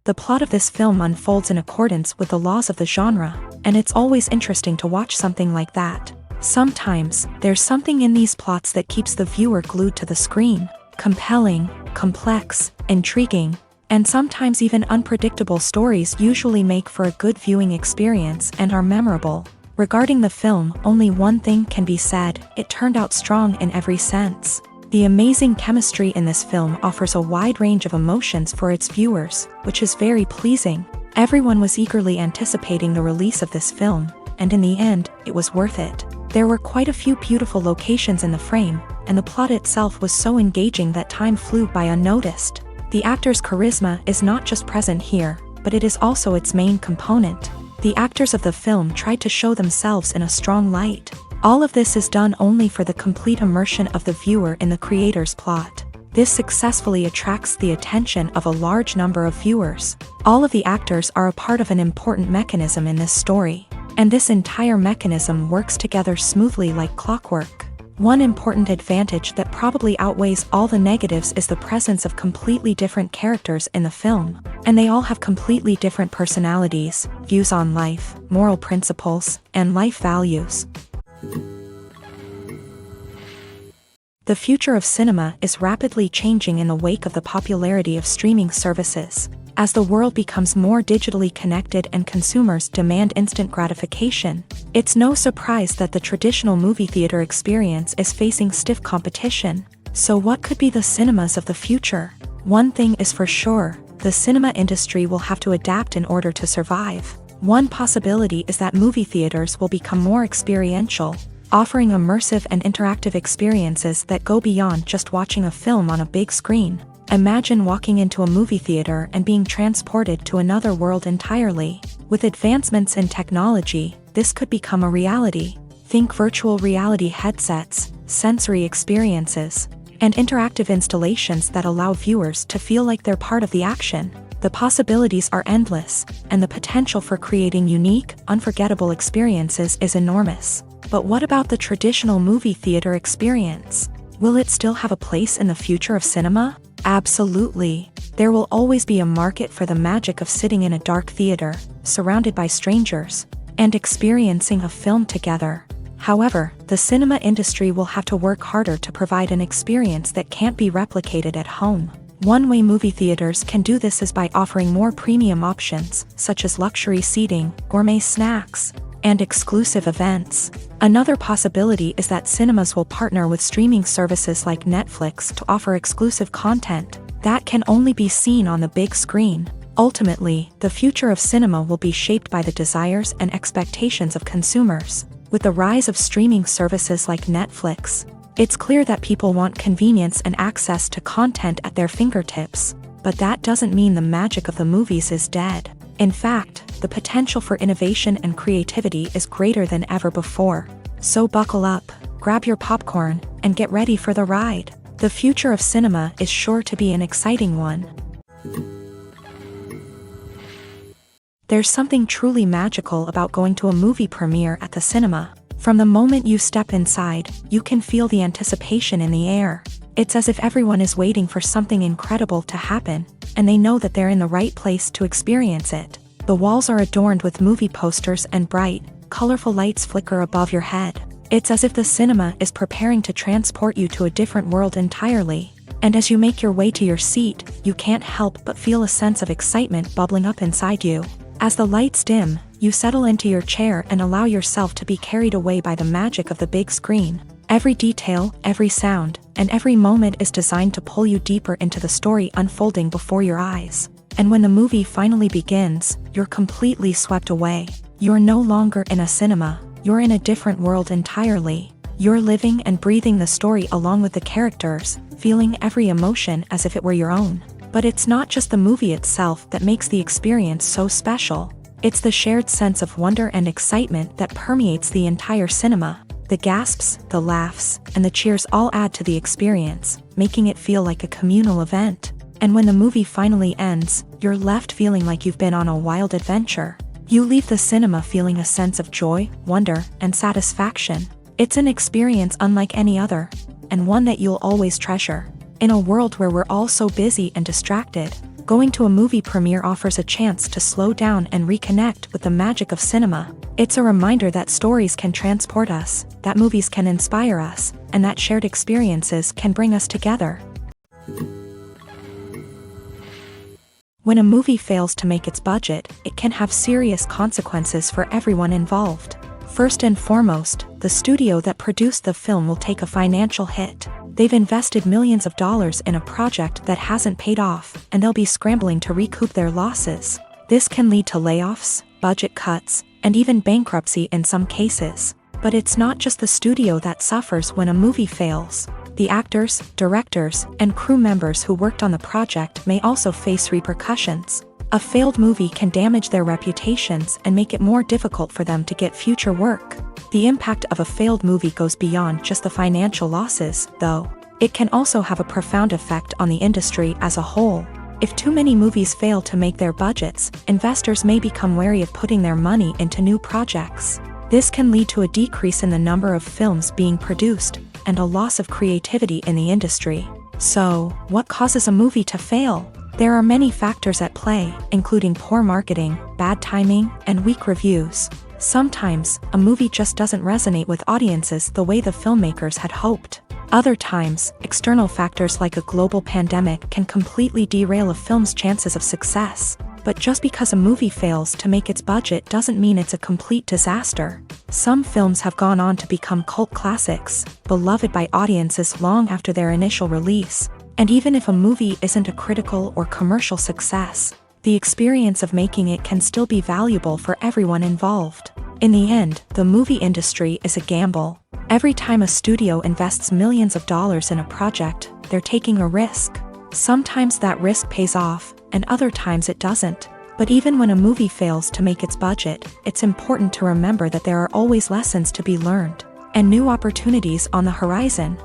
The plot of this film unfolds in accordance with the laws of the genre, and it's always interesting to watch something like that. Sometimes, there's something in these plots that keeps the viewer glued to the screen. Compelling, complex, intriguing, and sometimes even unpredictable stories usually make for a good viewing experience and are memorable. Regarding the film, only one thing can be said: it turned out strong in every sense. The amazing chemistry in this film offers a wide range of emotions for its viewers, which is very pleasing. Everyone was eagerly anticipating the release of this film, and in the end, it was worth it. There were quite a few beautiful locations in the frame, and the plot itself was so engaging that time flew by unnoticed. The actor's charisma is not just present here, but it is also its main component. The actors of the film tried to show themselves in a strong light. All of this is done only for the complete immersion of the viewer in the creator's plot. This successfully attracts the attention of a large number of viewers. All of the actors are a part of an important mechanism in this story, and this entire mechanism works together smoothly like clockwork. One important advantage that probably outweighs all the negatives is the presence of completely different characters in the film, and they all have completely different personalities, views on life, moral principles, and life values. The future of cinema is rapidly changing in the wake of the popularity of streaming services. As the world becomes more digitally connected and consumers demand instant gratification, it's no surprise that the traditional movie theater experience is facing stiff competition. So what could be the cinemas of the future? One thing is for sure: the cinema industry will have to adapt in order to survive. One possibility is that movie theaters will become more experiential, offering immersive and interactive experiences that go beyond just watching a film on a big screen. Imagine walking into a movie theater and being transported to another world entirely. With advancements in technology, this could become a reality. Think virtual reality headsets, sensory experiences, and interactive installations that allow viewers to feel like they're part of the action. The possibilities are endless, and the potential for creating unique, unforgettable experiences is enormous. But what about the traditional movie theater experience? Will it still have a place in the future of cinema? Absolutely. There will always be a market for the magic of sitting in a dark theater, surrounded by strangers, and experiencing a film together. However, the cinema industry will have to work harder to provide an experience that can't be replicated at home. One way movie theaters can do this is by offering more premium options, such as luxury seating, gourmet snacks, and exclusive events. Another possibility is that cinemas will partner with streaming services like Netflix to offer exclusive content that can only be seen on the big screen. Ultimately, the future of cinema will be shaped by the desires and expectations of consumers. With the rise of streaming services like Netflix, it's clear that people want convenience and access to content at their fingertips. But that doesn't mean the magic of the movies is dead. In fact, the potential for innovation and creativity is greater than ever before. So buckle up, grab your popcorn, and get ready for the ride. The future of cinema is sure to be an exciting one. There's something truly magical about going to a movie premiere at the cinema. From the moment you step inside, you can feel the anticipation in the air. It's as if everyone is waiting for something incredible to happen, and they know that they're in the right place to experience it. The walls are adorned with movie posters and bright, colorful lights flicker above your head. It's as if the cinema is preparing to transport you to a different world entirely. And as you make your way to your seat, you can't help but feel a sense of excitement bubbling up inside you. As the lights dim, you settle into your chair and allow yourself to be carried away by the magic of the big screen. Every detail, every sound, and every moment is designed to pull you deeper into the story unfolding before your eyes. And when the movie finally begins, you're completely swept away. You're no longer in a cinema, you're in a different world entirely. You're living and breathing the story along with the characters, feeling every emotion as if it were your own. But it's not just the movie itself that makes the experience so special. It's the shared sense of wonder and excitement that permeates the entire cinema. The gasps, the laughs, and the cheers all add to the experience, making it feel like a communal event. And when the movie finally ends, you're left feeling like you've been on a wild adventure. You leave the cinema feeling a sense of joy, wonder, and satisfaction. It's an experience unlike any other, and one that you'll always treasure. In a world where we're all so busy and distracted, going to a movie premiere offers a chance to slow down and reconnect with the magic of cinema. It's a reminder that stories can transport us, that movies can inspire us, and that shared experiences can bring us together. When a movie fails to make its budget, it can have serious consequences for everyone involved. First and foremost, the studio that produced the film will take a financial hit. They've invested millions of dollars in a project that hasn't paid off, and they'll be scrambling to recoup their losses. This can lead to layoffs, budget cuts, and even bankruptcy in some cases. But it's not just the studio that suffers when a movie fails. The actors, directors, and crew members who worked on the project may also face repercussions. A failed movie can damage their reputations and make it more difficult for them to get future work. The impact of a failed movie goes beyond just the financial losses, though. It can also have a profound effect on the industry as a whole. If too many movies fail to make their budgets, investors may become wary of putting their money into new projects. This can lead to a decrease in the number of films being produced, and a loss of creativity in the industry. So, what causes a movie to fail? There are many factors at play, including poor marketing, bad timing, and weak reviews. Sometimes, a movie just doesn't resonate with audiences the way the filmmakers had hoped. Other times, external factors like a global pandemic can completely derail a film's chances of success. But just because a movie fails to make its budget doesn't mean it's a complete disaster. Some films have gone on to become cult classics, beloved by audiences long after their initial release. And even if a movie isn't a critical or commercial success, the experience of making it can still be valuable for everyone involved. In the end, the movie industry is a gamble. Every time a studio invests millions of dollars in a project, they're taking a risk. Sometimes that risk pays off, and other times it doesn't. But even when a movie fails to make its budget, it's important to remember that there are always lessons to be learned, and new opportunities on the horizon.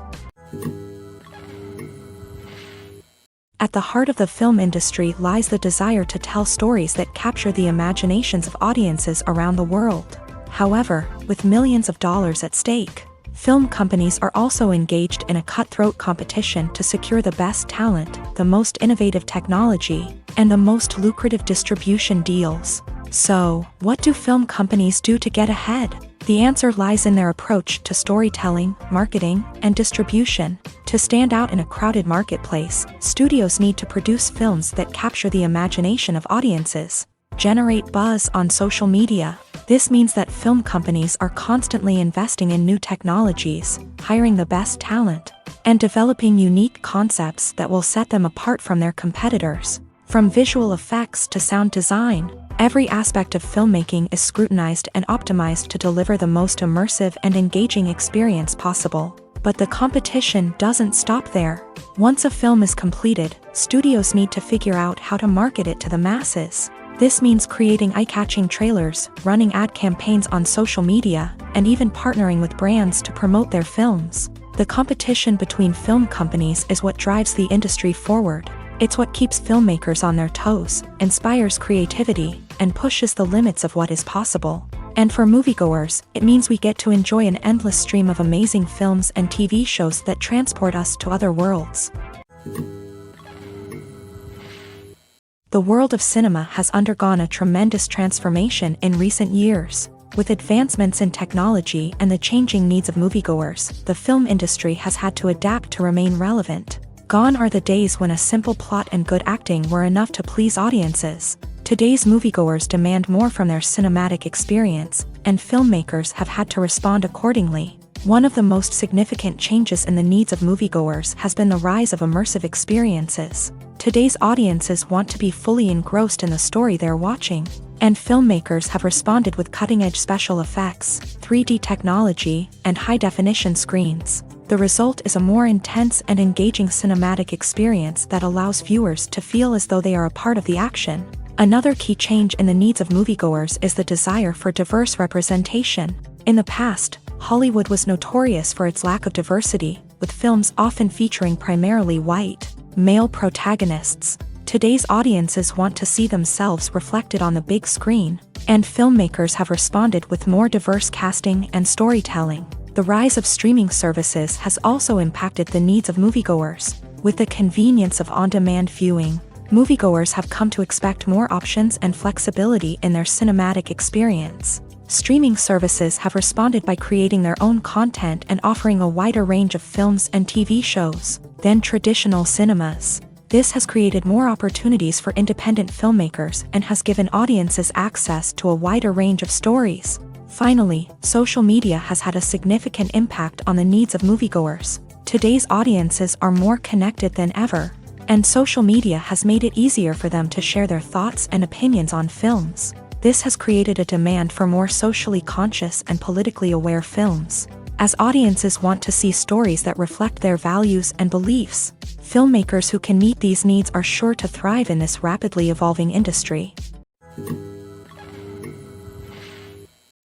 At the heart of the film industry lies the desire to tell stories that capture the imaginations of audiences around the world. However, with millions of dollars at stake, film companies are also engaged in a cutthroat competition to secure the best talent, the most innovative technology, and the most lucrative distribution deals. So, what do film companies do to get ahead? The answer lies in their approach to storytelling, marketing, and distribution. To stand out in a crowded marketplace, studios need to produce films that capture the imagination of audiences, generate buzz on social media. This means that film companies are constantly investing in new technologies, hiring the best talent, and developing unique concepts that will set them apart from their competitors. From visual effects to sound design, every aspect of filmmaking is scrutinized and optimized to deliver the most immersive and engaging experience possible. But the competition doesn't stop there. Once a film is completed, studios need to figure out how to market it to the masses. This means creating eye-catching trailers, running ad campaigns on social media, and even partnering with brands to promote their films. The competition between film companies is what drives the industry forward. It's what keeps filmmakers on their toes, inspires creativity, and pushes the limits of what is possible. And for moviegoers, it means we get to enjoy an endless stream of amazing films and TV shows that transport us to other worlds. The world of cinema has undergone a tremendous transformation in recent years. With advancements in technology and the changing needs of moviegoers, the film industry has had to adapt to remain relevant. Gone are the days when a simple plot and good acting were enough to please audiences. Today's moviegoers demand more from their cinematic experience, and filmmakers have had to respond accordingly. One of the most significant changes in the needs of moviegoers has been the rise of immersive experiences. Today's audiences want to be fully engrossed in the story they're watching, and filmmakers have responded with cutting-edge special effects, 3D technology, and high-definition screens. The result is a more intense and engaging cinematic experience that allows viewers to feel as though they are a part of the action. Another key change in the needs of moviegoers is the desire for diverse representation. In the past, Hollywood was notorious for its lack of diversity, with films often featuring primarily white, male protagonists. Today's audiences want to see themselves reflected on the big screen, and filmmakers have responded with more diverse casting and storytelling. The rise of streaming services has also impacted the needs of moviegoers. With the convenience of on-demand viewing, moviegoers have come to expect more options and flexibility in their cinematic experience. Streaming services have responded by creating their own content and offering a wider range of films and TV shows than traditional cinemas. This has created more opportunities for independent filmmakers and has given audiences access to a wider range of stories. Finally, social media has had a significant impact on the needs of moviegoers. Today's audiences are more connected than ever, and social media has made it easier for them to share their thoughts and opinions on films. This has created a demand for more socially conscious and politically aware films. As audiences want to see stories that reflect their values and beliefs, filmmakers who can meet these needs are sure to thrive in this rapidly evolving industry.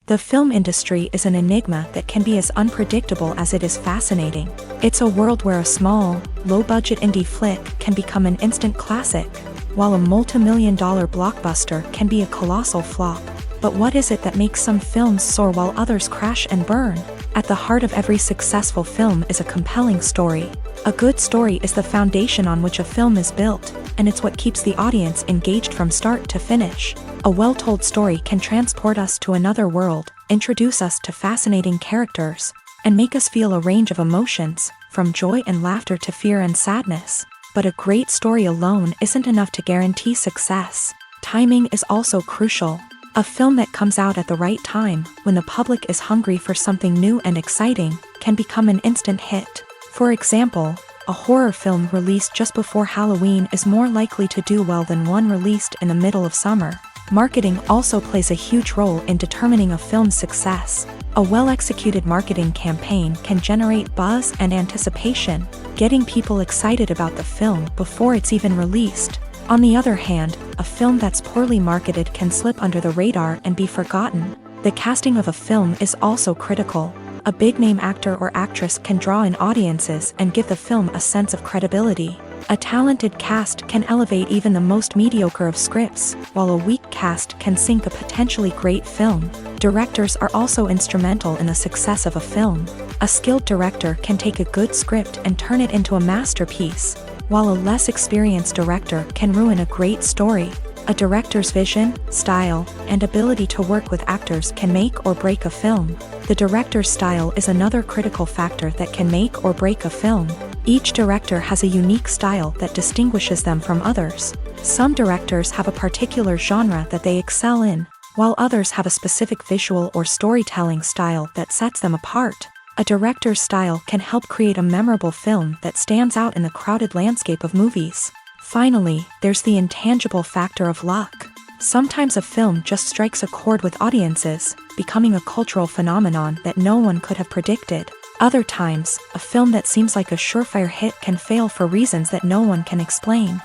The film industry is an enigma that can be as unpredictable as it is fascinating. It's a world where a small, low-budget indie flick can become an instant classic, while a multi-million-dollar blockbuster can be a colossal flop. But what is it that makes some films soar while others crash and burn? At the heart of every successful film is a compelling story. A good story is the foundation on which a film is built, and it's what keeps the audience engaged from start to finish. A well-told story can transport us to another world, introduce us to fascinating characters, and make us feel a range of emotions, from joy and laughter to fear and sadness. But a great story alone isn't enough to guarantee success. Timing is also crucial. A film that comes out at the right time, when the public is hungry for something new and exciting, can become an instant hit. For example, a horror film released just before Halloween is more likely to do well than one released in the middle of summer. Marketing also plays a huge role in determining a film's success. A well-executed marketing campaign can generate buzz and anticipation, getting people excited about the film before it's even released. On the other hand, a film that's poorly marketed can slip under the radar and be forgotten. The casting of a film is also critical. A big-name actor or actress can draw in audiences and give the film a sense of credibility. A talented cast can elevate even the most mediocre of scripts, while a weak cast can sink a potentially great film. Directors are also instrumental in the success of a film. A skilled director can take a good script and turn it into a masterpiece, while a less experienced director can ruin a great story. A director's vision, style, and ability to work with actors can make or break a film. The director's style is another critical factor that can make or break a film. Each director has a unique style that distinguishes them from others. Some directors have a particular genre that they excel in, while others have a specific visual or storytelling style that sets them apart. A director's style can help create a memorable film that stands out in the crowded landscape of movies. Finally, there's the intangible factor of luck. Sometimes a film just strikes a chord with audiences, becoming a cultural phenomenon that no one could have predicted. Other times, a film that seems like a surefire hit can fail for reasons that no one can explain.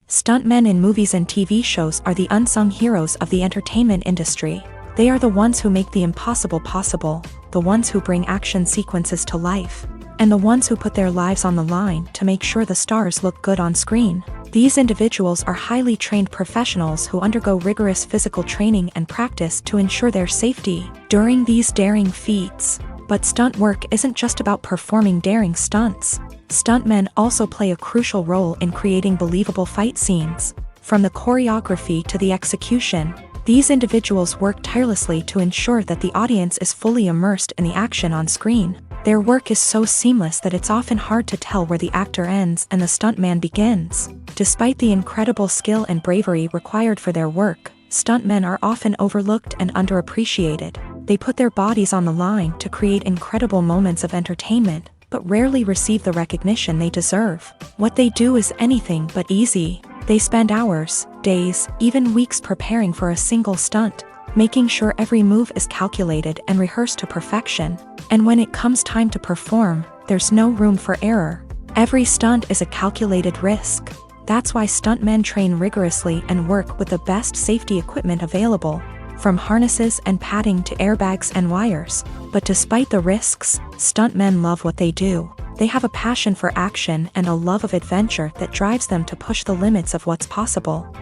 Stuntmen in movies and TV shows are the unsung heroes of the entertainment industry. They are the ones who make the impossible possible, the ones who bring action sequences to life, and the ones who put their lives on the line to make sure the stars look good on screen. These individuals are highly trained professionals who undergo rigorous physical training and practice to ensure their safety during these daring feats. But stunt work isn't just about performing daring stunts. Stuntmen also play a crucial role in creating believable fight scenes. From the choreography to the execution, these individuals work tirelessly to ensure that the audience is fully immersed in the action on screen. Their work is so seamless that it's often hard to tell where the actor ends and the stuntman begins. Despite the incredible skill and bravery required for their work, stuntmen are often overlooked and underappreciated. They put their bodies on the line to create incredible moments of entertainment, but rarely receive the recognition they deserve. What they do is anything but easy. They spend hours, days, even weeks preparing for a single stunt, making sure every move is calculated and rehearsed to perfection. And when it comes time to perform, there's no room for error. Every stunt is a calculated risk. That's why stuntmen train rigorously and work with the best safety equipment available, from harnesses and padding to airbags and wires. But despite the risks, stuntmen love what they do. They have a passion for action and a love of adventure that drives them to push the limits of what's possible.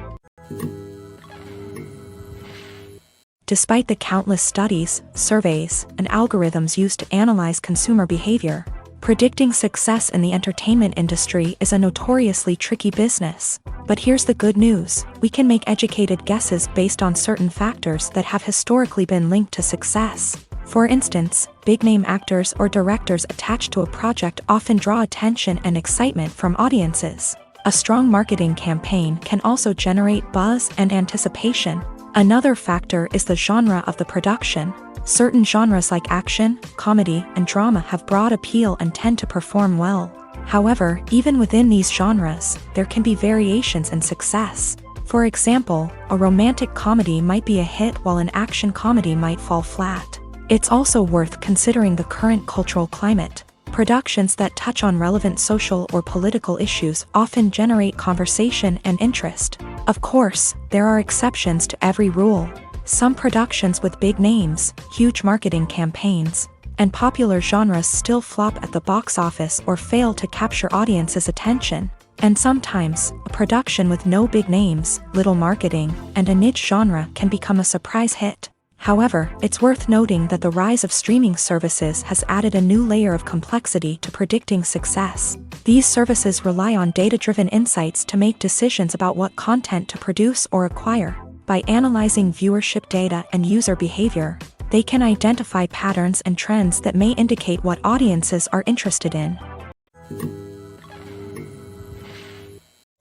Despite the countless studies, surveys, and algorithms used to analyze consumer behavior, Predicting success in the entertainment industry is a notoriously tricky business. But here's the good news: we can make educated guesses based on certain factors that have historically been linked to success. For instance, big-name actors or directors attached to a project often draw attention and excitement from audiences. A strong marketing campaign can also generate buzz and anticipation. Another factor is the genre of the production. Certain genres like action, comedy, and drama have broad appeal and tend to perform well. However, even within these genres, there can be variations in success. For example, a romantic comedy might be a hit while an action comedy might fall flat. It's also worth considering the current cultural climate. Productions that touch on relevant social or political issues often generate conversation and interest. Of course, there are exceptions to every rule. Some productions with big names, huge marketing campaigns, and popular genres still flop at the box office or fail to capture audiences' attention. And sometimes, a production with no big names, little marketing, and a niche genre can become a surprise hit. However, it's worth noting that the rise of streaming services has added a new layer of complexity to predicting success. These services rely on data-driven insights to make decisions about what content to produce or acquire. By analyzing viewership data and user behavior, they can identify patterns and trends that may indicate what audiences are interested in.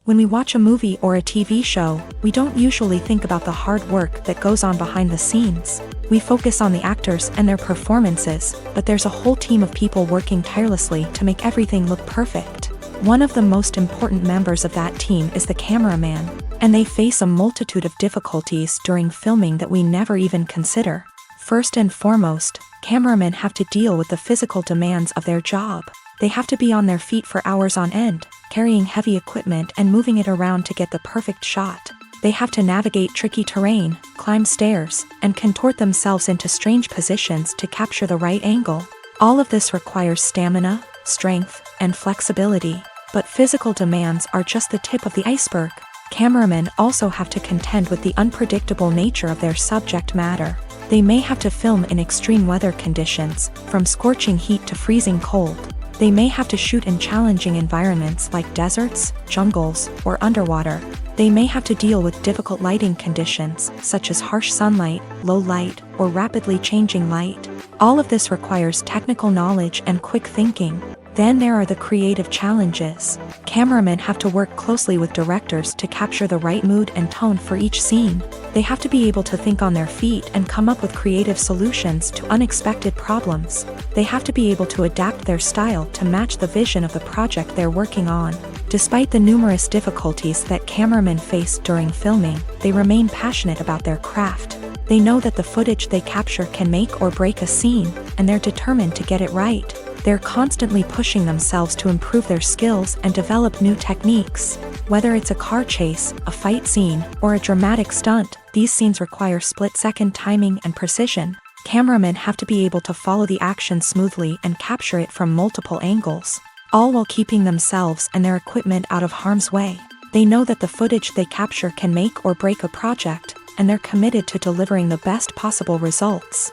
When we watch a movie or a TV show, we don't usually think about the hard work that goes on behind the scenes. We focus on the actors and their performances, but there's a whole team of people working tirelessly to make everything look perfect. One of the most important members of that team is the cameraman, and they face a multitude of difficulties during filming that we never even consider. First and foremost, cameramen have to deal with the physical demands of their job. They have to be on their feet for hours on end, carrying heavy equipment and moving it around to get the perfect shot. They have to navigate tricky terrain, climb stairs, and contort themselves into strange positions to capture the right angle. All of this requires stamina, strength, and flexibility. But physical demands are just the tip of the iceberg. Cameramen also have to contend with the unpredictable nature of their subject matter. They may have to film in extreme weather conditions, from scorching heat to freezing cold. They may have to shoot in challenging environments like deserts, jungles, or underwater. They may have to deal with difficult lighting conditions, such as harsh sunlight, low light, or rapidly changing light. All of this requires technical knowledge and quick thinking. Then there are the creative challenges. Cameramen have to work closely with directors to capture the right mood and tone for each scene. They have to be able to think on their feet and come up with creative solutions to unexpected problems. They have to be able to adapt their style to match the vision of the project they're working on. Despite the numerous difficulties that cameramen face during filming, they remain passionate about their craft. They know that the footage they capture can make or break a scene, and they're determined to get it right. They're constantly pushing themselves to improve their skills and develop new techniques. Whether it's a car chase, a fight scene, or a dramatic stunt, these scenes require split-second timing and precision. Cameramen have to be able to follow the action smoothly and capture it from multiple angles, all while keeping themselves and their equipment out of harm's way. They know that the footage they capture can make or break a project, and they're committed to delivering the best possible results.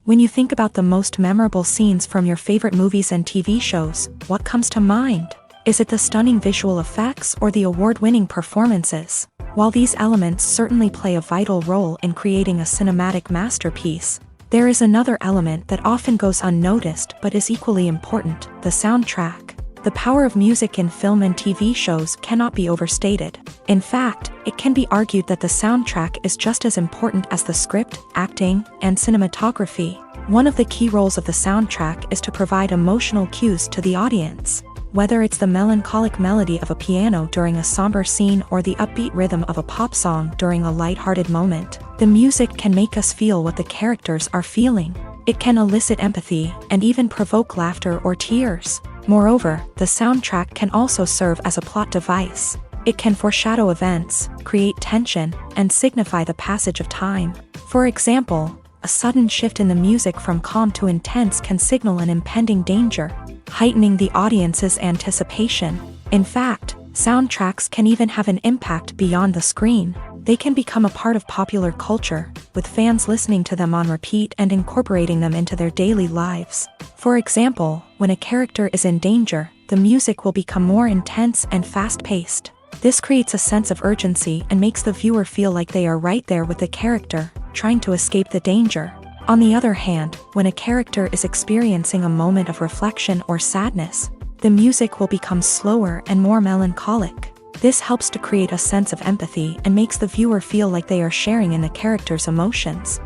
When you think about the most memorable scenes from your favorite movies and TV shows, what comes to mind? Is it the stunning visual effects or the award-winning performances? While these elements certainly play a vital role in creating a cinematic masterpiece, there is another element that often goes unnoticed but is equally important: the soundtrack. The power of music in film and TV shows cannot be overstated. In fact, it can be argued that the soundtrack is just as important as the script, acting, and cinematography. One of the key roles of the soundtrack is to provide emotional cues to the audience. Whether it's the melancholic melody of a piano during a somber scene or the upbeat rhythm of a pop song during a lighthearted moment, the music can make us feel what the characters are feeling. It can elicit empathy and even provoke laughter or tears. Moreover, the soundtrack can also serve as a plot device. It can foreshadow events, create tension, and signify the passage of time. For example, a sudden shift in the music from calm to intense can signal an impending danger, heightening the audience's anticipation. In fact, soundtracks can even have an impact beyond the screen. They can become a part of popular culture, with fans listening to them on repeat and incorporating them into their daily lives. For example, when a character is in danger, the music will become more intense and fast-paced. This creates a sense of urgency and makes the viewer feel like they are right there with the character, trying to escape the danger. On the other hand, when a character is experiencing a moment of reflection or sadness, the music will become slower and more melancholic. This helps to create a sense of empathy and makes the viewer feel like they are sharing in the character's emotions.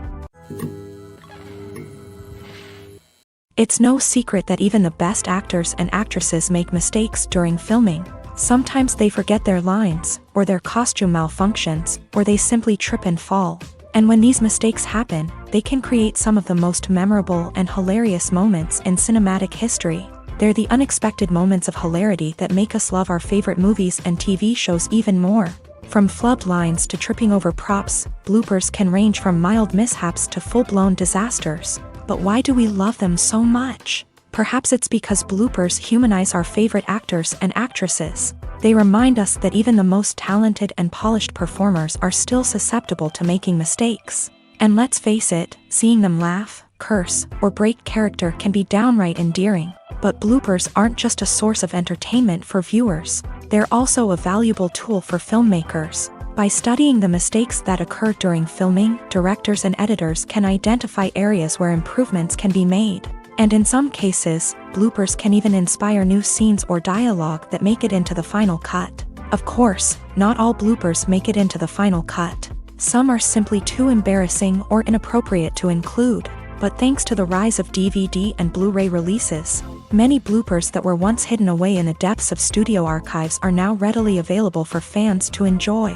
It's no secret that even the best actors and actresses make mistakes during filming. Sometimes they forget their lines, or their costume malfunctions, or they simply trip and fall. And when these mistakes happen, they can create some of the most memorable and hilarious moments in cinematic history. They're the unexpected moments of hilarity that make us love our favorite movies and TV shows even more. From flubbed lines to tripping over props, bloopers can range from mild mishaps to full-blown disasters. But why do we love them so much? Perhaps it's because bloopers humanize our favorite actors and actresses. They remind us that even the most talented and polished performers are still susceptible to making mistakes. And let's face it, seeing them laugh, curse, or break character can be downright endearing. But bloopers aren't just a source of entertainment for viewers. They're also a valuable tool for filmmakers. By studying the mistakes that occur during filming, directors and editors can identify areas where improvements can be made. And in some cases, bloopers can even inspire new scenes or dialogue that make it into the final cut. Of course, not all bloopers make it into the final cut. Some are simply too embarrassing or inappropriate to include. But thanks to the rise of DVD and Blu-ray releases, many bloopers that were once hidden away in the depths of studio archives are now readily available for fans to enjoy.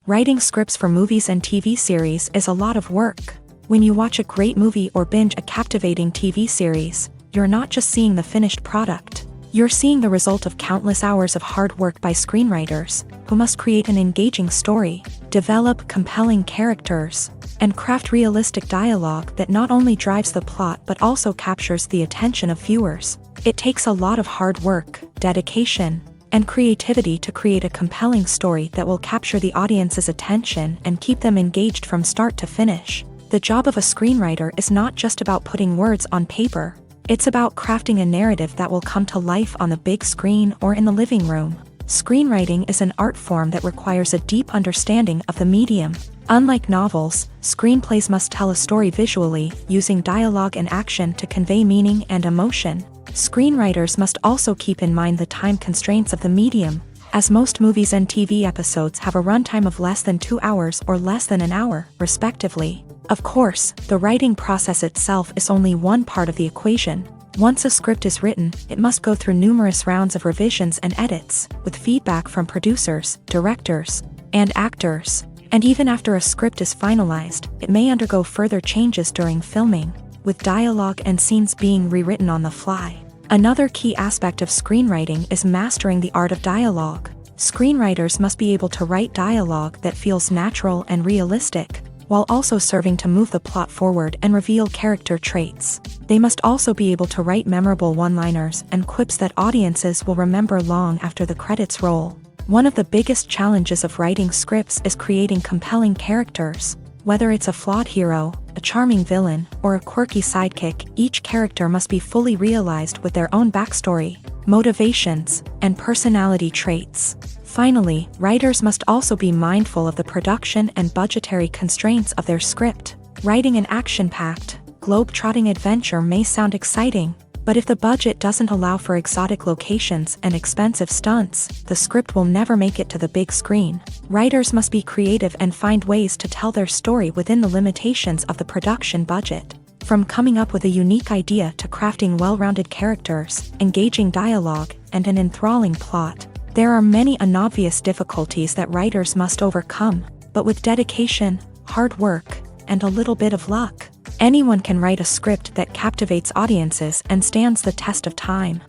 Writing scripts for movies and TV series is a lot of work. When you watch a great movie or binge a captivating TV series, you're not just seeing the finished product. You're seeing the result of countless hours of hard work by screenwriters, who must create an engaging story, develop compelling characters, and craft realistic dialogue that not only drives the plot but also captures the attention of viewers. It takes a lot of hard work, dedication, and creativity to create a compelling story that will capture the audience's attention and keep them engaged from start to finish. The job of a screenwriter is not just about putting words on paper. It's about crafting a narrative that will come to life on the big screen or in the living room. Screenwriting is an art form that requires a deep understanding of the medium. Unlike novels, screenplays must tell a story visually, using dialogue and action to convey meaning and emotion. Screenwriters must also keep in mind the time constraints of the medium, as most movies and TV episodes have a runtime of less than 2 hours or less than an hour, respectively. Of course, the writing process itself is only one part of the equation. Once a script is written, it must go through numerous rounds of revisions and edits, with feedback from producers, directors, and actors. And even after a script is finalized, it may undergo further changes during filming, with dialogue and scenes being rewritten on the fly. Another key aspect of screenwriting is mastering the art of dialogue. Screenwriters must be able to write dialogue that feels natural and realistic, while also serving to move the plot forward and reveal character traits. They must also be able to write memorable one-liners and quips that audiences will remember long after the credits roll. One of the biggest challenges of writing scripts is creating compelling characters. Whether it's a flawed hero, a charming villain, or a quirky sidekick, each character must be fully realized with their own backstory, motivations, and personality traits. Finally, writers must also be mindful of the production and budgetary constraints of their script. Writing an action-packed, globe-trotting adventure may sound exciting, but if the budget doesn't allow for exotic locations and expensive stunts, the script will never make it to the big screen. Writers must be creative and find ways to tell their story within the limitations of the production budget. From coming up with a unique idea to crafting well-rounded characters, engaging dialogue, and an enthralling plot, there are many unobvious difficulties that writers must overcome, but with dedication, hard work, and a little bit of luck, anyone can write a script that captivates audiences and stands the test of time.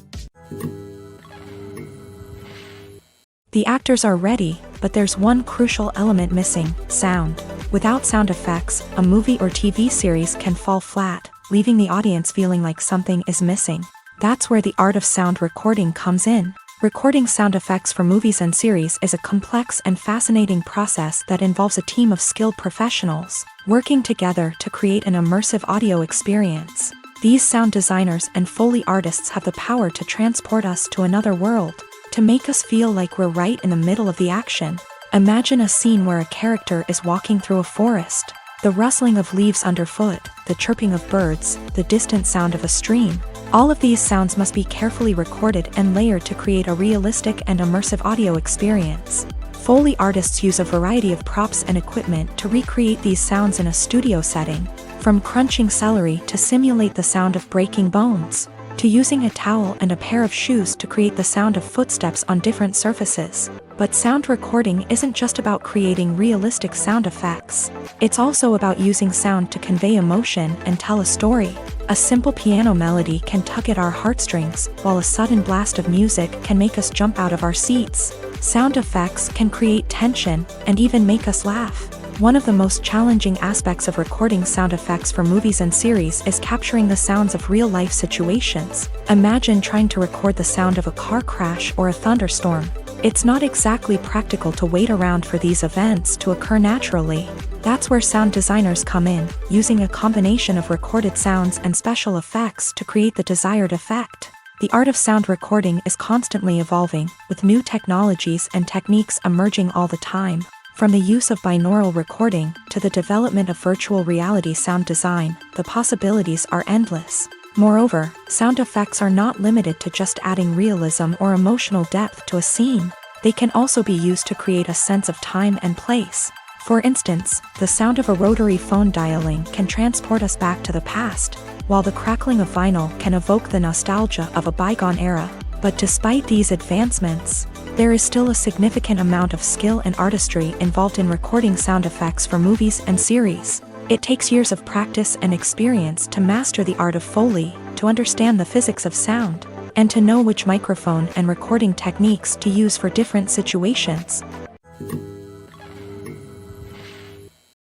The actors are ready, but there's one crucial element missing: sound. Without sound effects, a movie or TV series can fall flat, leaving the audience feeling like something is missing. That's where the art of sound recording comes in. Recording sound effects for movies and series is a complex and fascinating process that involves a team of skilled professionals working together to create an immersive audio experience. These sound designers and Foley artists have the power to transport us to another world, to make us feel like we're right in the middle of the action. Imagine a scene where a character is walking through a forest. The rustling of leaves underfoot, the chirping of birds, the distant sound of a stream. All of these sounds must be carefully recorded and layered to create a realistic and immersive audio experience. Foley artists use a variety of props and equipment to recreate these sounds in a studio setting, from crunching celery to simulate the sound of breaking bones, to using a towel and a pair of shoes to create the sound of footsteps on different surfaces. But sound recording isn't just about creating realistic sound effects. It's also about using sound to convey emotion and tell a story. A simple piano melody can tug at our heartstrings, while a sudden blast of music can make us jump out of our seats. Sound effects can create tension and even make us laugh. One of the most challenging aspects of recording sound effects for movies and series is capturing the sounds of real-life situations. Imagine trying to record the sound of a car crash or a thunderstorm. It's not exactly practical to wait around for these events to occur naturally. That's where sound designers come in, using a combination of recorded sounds and special effects to create the desired effect. The art of sound recording is constantly evolving, with new technologies and techniques emerging all the time. From the use of binaural recording to the development of virtual reality sound design, the possibilities are endless. Moreover, sound effects are not limited to just adding realism or emotional depth to a scene. They can also be used to create a sense of time and place. For instance, the sound of a rotary phone dialing can transport us back to the past, while the crackling of vinyl can evoke the nostalgia of a bygone era. But despite these advancements, there is still a significant amount of skill and artistry involved in recording sound effects for movies and series. It takes years of practice and experience to master the art of Foley, to understand the physics of sound, and to know which microphone and recording techniques to use for different situations.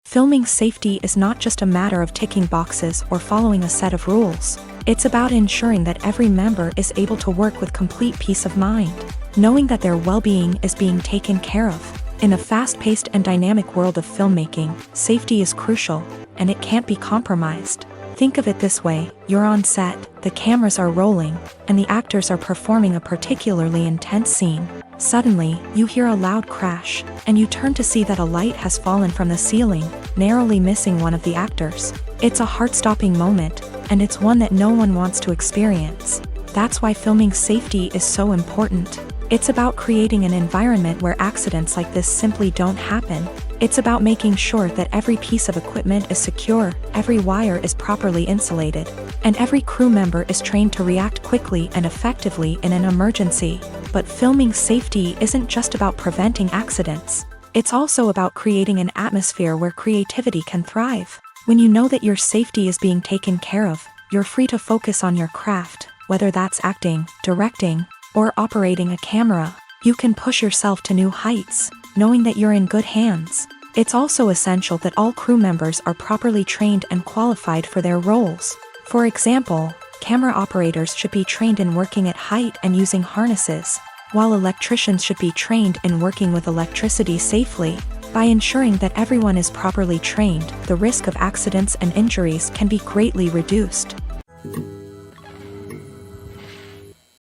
Filming safety is not just a matter of ticking boxes or following a set of rules. It's about ensuring that every member is able to work with complete peace of mind, knowing that their well-being is being taken care of. In a fast-paced and dynamic world of filmmaking, safety is crucial, and it can't be compromised. Think of it this way: you're on set, the cameras are rolling, and the actors are performing a particularly intense scene. Suddenly, you hear a loud crash, and you turn to see that a light has fallen from the ceiling, narrowly missing one of the actors. It's a heart-stopping moment, and it's one that no one wants to experience. That's why filming safety is so important. It's about creating an environment where accidents like this simply don't happen. It's about making sure that every piece of equipment is secure, every wire is properly insulated, and every crew member is trained to react quickly and effectively in an emergency. But filming safety isn't just about preventing accidents. It's also about creating an atmosphere where creativity can thrive. When you know that your safety is being taken care of, you're free to focus on your craft, whether that's acting, directing, or operating a camera. You can push yourself to new heights, knowing that you're in good hands. It's also essential that all crew members are properly trained and qualified for their roles. For example, camera operators should be trained in working at height and using harnesses, while electricians should be trained in working with electricity safely. By ensuring that everyone is properly trained, the risk of accidents and injuries can be greatly reduced.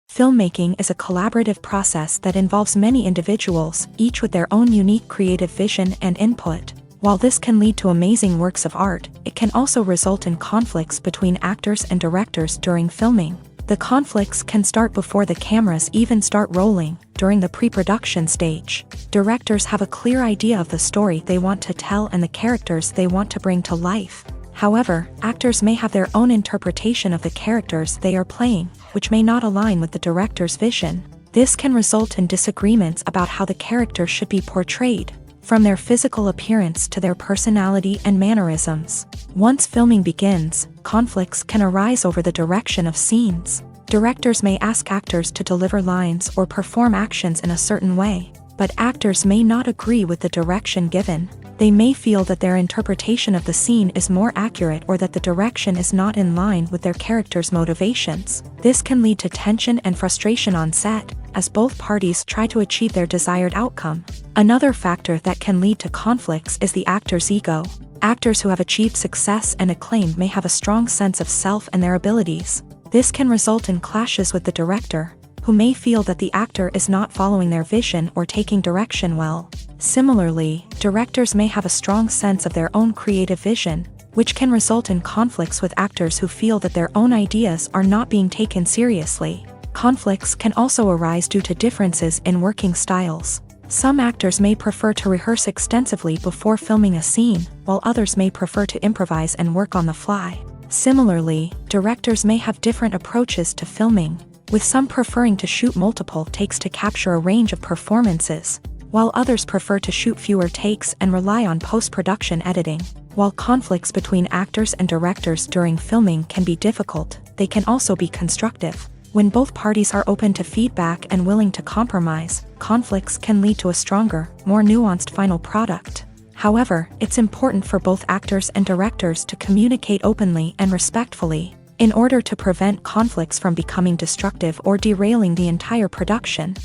Filmmaking is a collaborative process that involves many individuals, each with their own unique creative vision and input. While this can lead to amazing works of art, it can also result in conflicts between actors and directors during filming. The conflicts can start before the cameras even start rolling, during the pre-production stage. Directors have a clear idea of the story they want to tell and the characters they want to bring to life. However, actors may have their own interpretation of the characters they are playing, which may not align with the director's vision. This can result in disagreements about how the character should be portrayed, from their physical appearance to their personality and mannerisms. Once filming begins, conflicts can arise over the direction of scenes. Directors may ask actors to deliver lines or perform actions in a certain way, but actors may not agree with the direction given. They may feel that their interpretation of the scene is more accurate or that the direction is not in line with their character's motivations. This can lead to tension and frustration on set, as both parties try to achieve their desired outcome. Another factor that can lead to conflicts is the actor's ego. Actors who have achieved success and acclaim may have a strong sense of self and their abilities. This can result in clashes with the director, who may feel that the actor is not following their vision or taking direction well. Similarly, directors may have a strong sense of their own creative vision, which can result in conflicts with actors who feel that their own ideas are not being taken seriously. Conflicts can also arise due to differences in working styles. Some actors may prefer to rehearse extensively before filming a scene, while others may prefer to improvise and work on the fly. Similarly, directors may have different approaches to filming, with some preferring to shoot multiple takes to capture a range of performances, while others prefer to shoot fewer takes and rely on post-production editing. While conflicts between actors and directors during filming can be difficult, they can also be constructive. When both parties are open to feedback and willing to compromise, conflicts can lead to a stronger, more nuanced final product. However, it's important for both actors and directors to communicate openly and respectfully, in order to prevent conflicts from becoming destructive or derailing the entire production.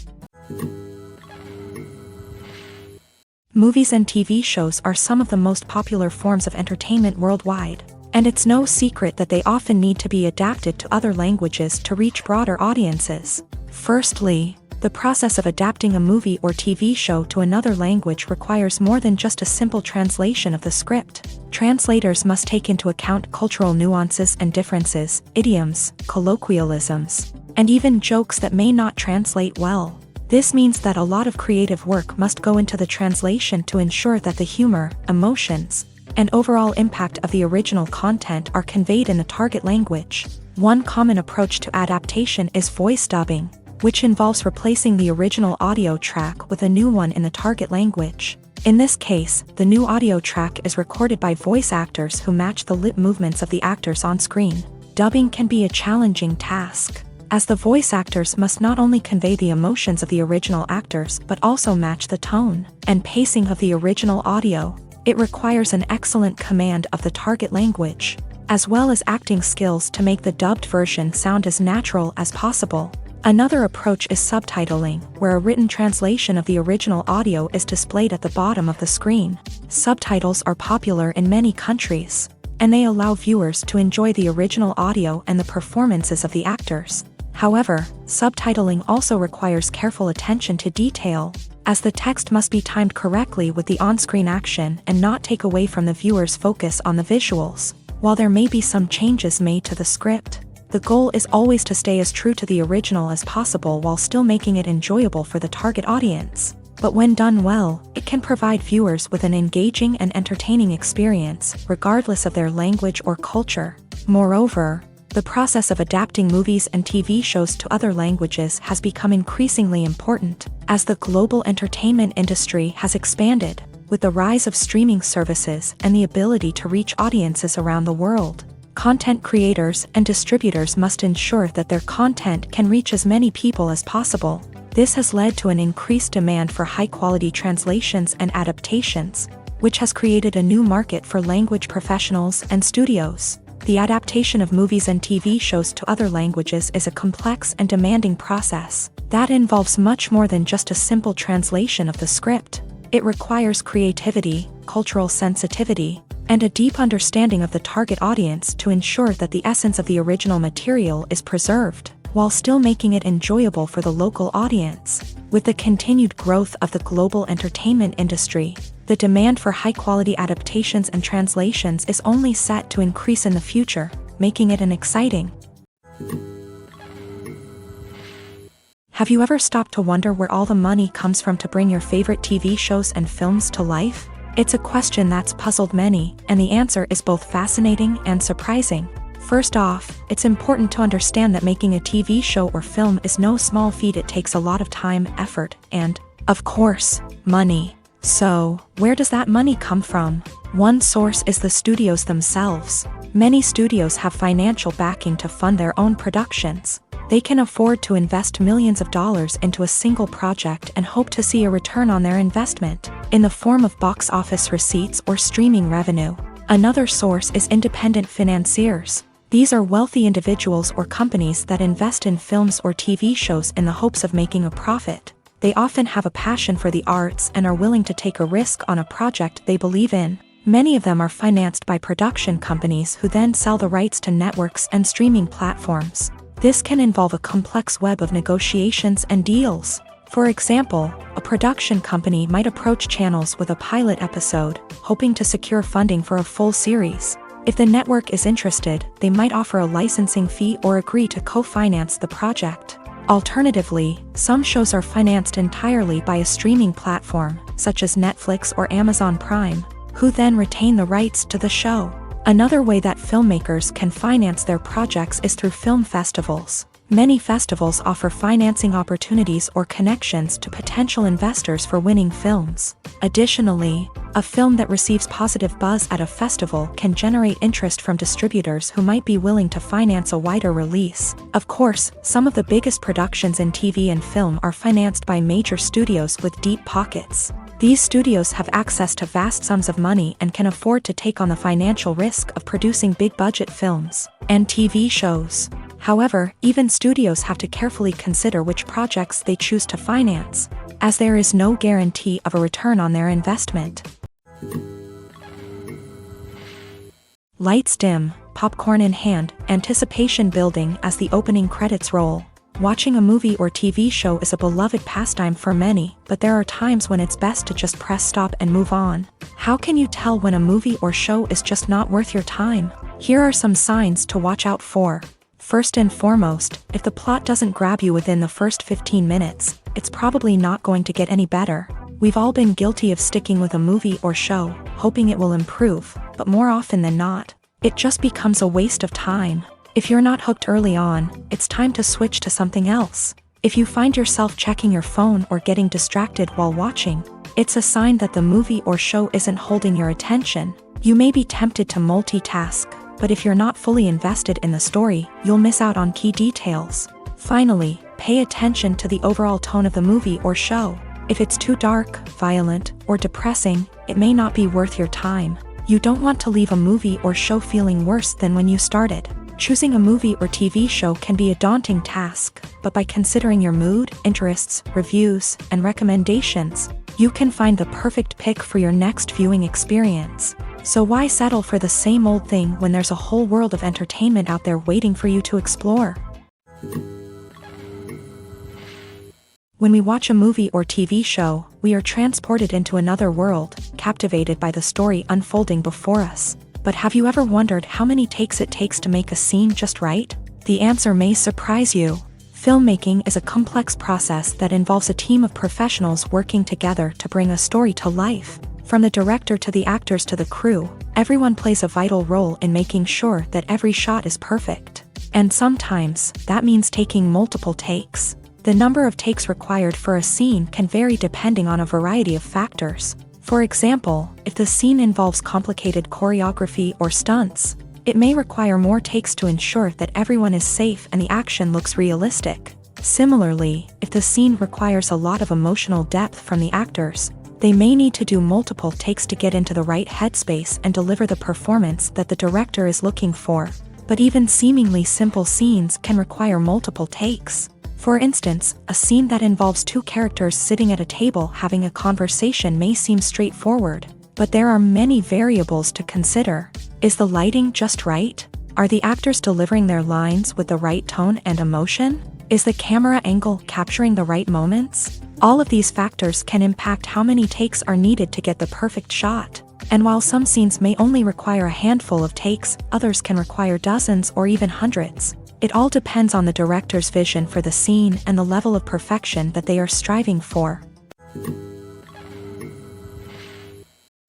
Movies and TV shows are some of the most popular forms of entertainment worldwide, and it's no secret that they often need to be adapted to other languages to reach broader audiences. Firstly, the process of adapting a movie or TV show to another language requires more than just a simple translation of the script. Translators must take into account cultural nuances and differences, idioms, colloquialisms, and even jokes that may not translate well. This means that a lot of creative work must go into the translation to ensure that the humor, emotions, and overall impact of the original content are conveyed in the target language. One common approach to adaptation is voice dubbing, which involves replacing the original audio track with a new one in the target language. In this case, the new audio track is recorded by voice actors who match the lip movements of the actors on screen. Dubbing can be a challenging task, as the voice actors must not only convey the emotions of the original actors but also match the tone and pacing of the original audio. It requires an excellent command of the target language, as well as acting skills to make the dubbed version sound as natural as possible. Another approach is subtitling, where a written translation of the original audio is displayed at the bottom of the screen. Subtitles are popular in many countries, and they allow viewers to enjoy the original audio and the performances of the actors. However, subtitling also requires careful attention to detail, as the text must be timed correctly with the on-screen action and not take away from the viewer's focus on the visuals. While there may be some changes made to the script, the goal is always to stay as true to the original as possible while still making it enjoyable for the target audience. But when done well, it can provide viewers with an engaging and entertaining experience, regardless of their language or culture. Moreover, the process of adapting movies and TV shows to other languages has become increasingly important, as the global entertainment industry has expanded, with the rise of streaming services and the ability to reach audiences around the world. Content creators and distributors must ensure that their content can reach as many people as possible. This has led to an increased demand for high-quality translations and adaptations, which has created a new market for language professionals and studios. The adaptation of movies and TV shows to other languages is a complex and demanding process that involves much more than just a simple translation of the script. It requires creativity, cultural sensitivity, and a deep understanding of the target audience to ensure that the essence of the original material is preserved, while still making it enjoyable for the local audience. With the continued growth of the global entertainment industry, the demand for high-quality adaptations and translations is only set to increase in the future, making it an exciting. Have you ever stopped to wonder where all the money comes from to bring your favorite TV shows and films to life? It's a question that's puzzled many, and the answer is both fascinating and surprising. First off, it's important to understand that making a TV show or film is no small feat. It takes a lot of time, effort, and, of course, money. So, where does that money come from? One source is the studios themselves. Many studios have financial backing to fund their own productions. They can afford to invest millions of dollars into a single project and hope to see a return on their investment, in the form of box office receipts or streaming revenue. Another source is independent financiers. These are wealthy individuals or companies that invest in films or TV shows in the hopes of making a profit. They often have a passion for the arts and are willing to take a risk on a project they believe in. Many of them are financed by production companies who then sell the rights to networks and streaming platforms. This can involve a complex web of negotiations and deals. For example, a production company might approach channels with a pilot episode, hoping to secure funding for a full series. If the network is interested, they might offer a licensing fee or agree to co-finance the project. Alternatively, some shows are financed entirely by a streaming platform, such as Netflix or Amazon Prime, who then retain the rights to the show. Another way that filmmakers can finance their projects is through film festivals. Many festivals offer financing opportunities or connections to potential investors for winning films. Additionally, a film that receives positive buzz at a festival can generate interest from distributors who might be willing to finance a wider release. Of course, some of the biggest productions in TV and film are financed by major studios with deep pockets. These studios have access to vast sums of money and can afford to take on the financial risk of producing big-budget films and TV shows. However, even studios have to carefully consider which projects they choose to finance, as there is no guarantee of a return on their investment. Lights dim, popcorn in hand, anticipation building as the opening credits roll. Watching a movie or TV show is a beloved pastime for many, but there are times when it's best to just press stop and move on. How can you tell when a movie or show is just not worth your time? Here are some signs to watch out for. First and foremost, if the plot doesn't grab you within the first 15 minutes, it's probably not going to get any better. We've all been guilty of sticking with a movie or show, hoping it will improve, but more often than not, it just becomes a waste of time. If you're not hooked early on, it's time to switch to something else. If you find yourself checking your phone or getting distracted while watching, it's a sign that the movie or show isn't holding your attention. You may be tempted to multitask, but if you're not fully invested in the story, you'll miss out on key details. Finally, pay attention to the overall tone of the movie or show. If it's too dark, violent, or depressing, it may not be worth your time. You don't want to leave a movie or show feeling worse than when you started. Choosing a movie or TV show can be a daunting task, but by considering your mood, interests, reviews, and recommendations, you can find the perfect pick for your next viewing experience. So why settle for the same old thing when there's a whole world of entertainment out there waiting for you to explore? When we watch a movie or TV show, we are transported into another world, captivated by the story unfolding before us. But have you ever wondered how many takes it takes to make a scene just right? The answer may surprise you. Filmmaking is a complex process that involves a team of professionals working together to bring a story to life. From the director to the actors to the crew, everyone plays a vital role in making sure that every shot is perfect. And sometimes, that means taking multiple takes. The number of takes required for a scene can vary depending on a variety of factors. For example, if the scene involves complicated choreography or stunts, it may require more takes to ensure that everyone is safe and the action looks realistic. Similarly, if the scene requires a lot of emotional depth from the actors, they may need to do multiple takes to get into the right headspace and deliver the performance that the director is looking for. But even seemingly simple scenes can require multiple takes. For instance, a scene that involves two characters sitting at a table having a conversation may seem straightforward, but there are many variables to consider. Is the lighting just right? Are the actors delivering their lines with the right tone and emotion? Is the camera angle capturing the right moments? All of these factors can impact how many takes are needed to get the perfect shot. And while some scenes may only require a handful of takes, others can require dozens or even hundreds. It all depends on the director's vision for the scene and the level of perfection that they are striving for.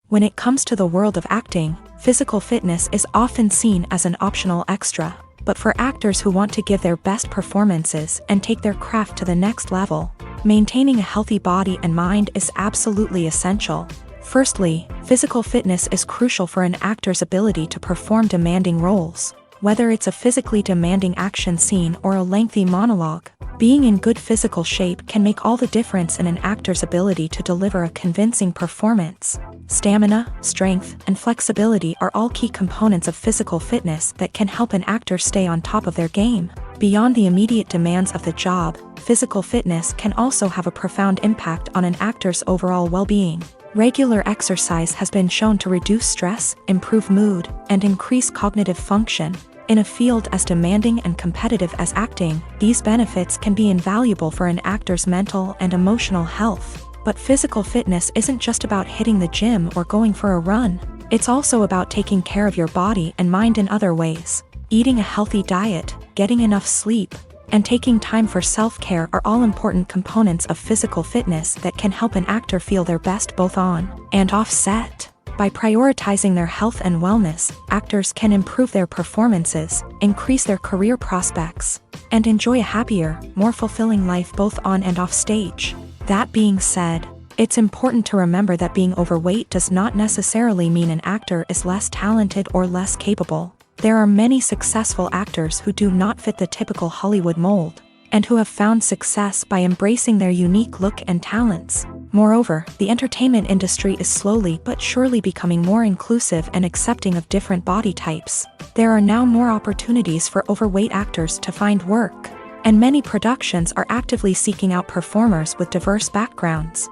When it comes to the world of acting, physical fitness is often seen as an optional extra. But for actors who want to give their best performances and take their craft to the next level, maintaining a healthy body and mind is absolutely essential. Firstly, physical fitness is crucial for an actor's ability to perform demanding roles. Whether it's a physically demanding action scene or a lengthy monologue, Being in good physical shape can make all the difference in an actor's ability to deliver a convincing performance. Stamina, strength, and flexibility are all key components of physical fitness that can help an actor stay on top of their game. Beyond the immediate demands of the job, physical fitness can also have a profound impact on an actor's overall well-being. Regular exercise has been shown to reduce stress, improve mood, and increase cognitive function. In a field as demanding and competitive as acting, these benefits can be invaluable for an actor's mental and emotional health. But physical fitness isn't just about hitting the gym or going for a run. It's also about taking care of your body and mind in other ways. Eating a healthy diet, getting enough sleep, and taking time for self-care are all important components of physical fitness that can help an actor feel their best both on and off set. By prioritizing their health and wellness, actors can improve their performances, increase their career prospects, and enjoy a happier, more fulfilling life both on and off stage. That being said, it's important to remember that being overweight does not necessarily mean an actor is less talented or less capable. There are many successful actors who do not fit the typical Hollywood mold, and who have found success by embracing their unique look and talents. Moreover, the entertainment industry is slowly but surely becoming more inclusive and accepting of different body types. There are now more opportunities for overweight actors to find work, and many productions are actively seeking out performers with diverse backgrounds.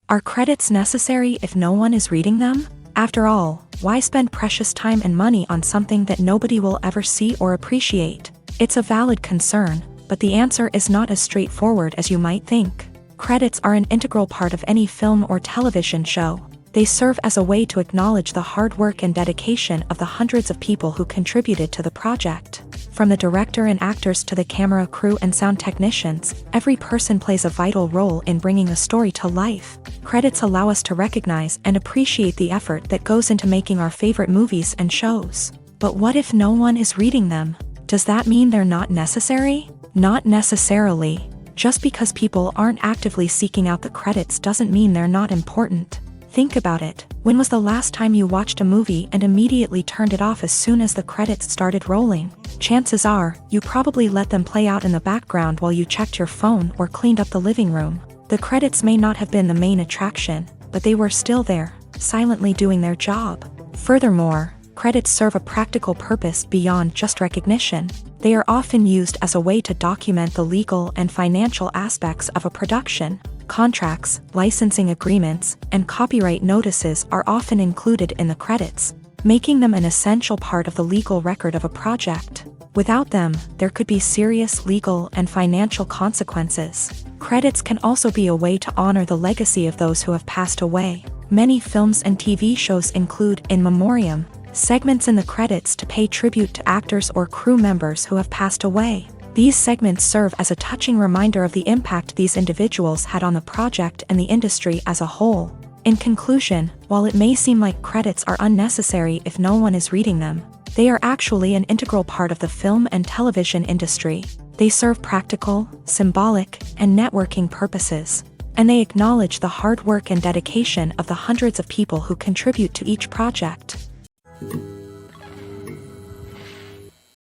Are credits necessary if no one is reading them? After all, why spend precious time and money on something that nobody will ever see or appreciate? It's a valid concern, but the answer is not as straightforward as you might think. Credits are an integral part of any film or television show. They serve as a way to acknowledge the hard work and dedication of the hundreds of people who contributed to the project. From the director and actors to the camera crew and sound technicians, every person plays a vital role in bringing a story to life. Credits allow us to recognize and appreciate the effort that goes into making our favorite movies and shows. But what if no one is reading them? Does that mean they're not necessary? Not necessarily. Just because people aren't actively seeking out the credits doesn't mean they're not important. Think about it. When was the last time you watched a movie and immediately turned it off as soon as the credits started rolling? Chances are, you probably let them play out in the background while you checked your phone or cleaned up the living room. The credits may not have been the main attraction, but they were still there, silently doing their job. Furthermore, credits serve a practical purpose beyond just recognition. They are often used as a way to document the legal and financial aspects of a production. Contracts, licensing agreements, and copyright notices are often included in the credits, making them an essential part of the legal record of a project. Without them, there could be serious legal and financial consequences. Credits can also be a way to honor the legacy of those who have passed away. Many films and TV shows include in memoriam segments in the credits to pay tribute to actors or crew members who have passed away. These segments serve as a touching reminder of the impact these individuals had on the project and the industry as a whole. In conclusion, while it may seem like credits are unnecessary if no one is reading them, they are actually an integral part of the film and television industry. They serve practical, symbolic, and networking purposes, and they acknowledge the hard work and dedication of the hundreds of people who contribute to each project.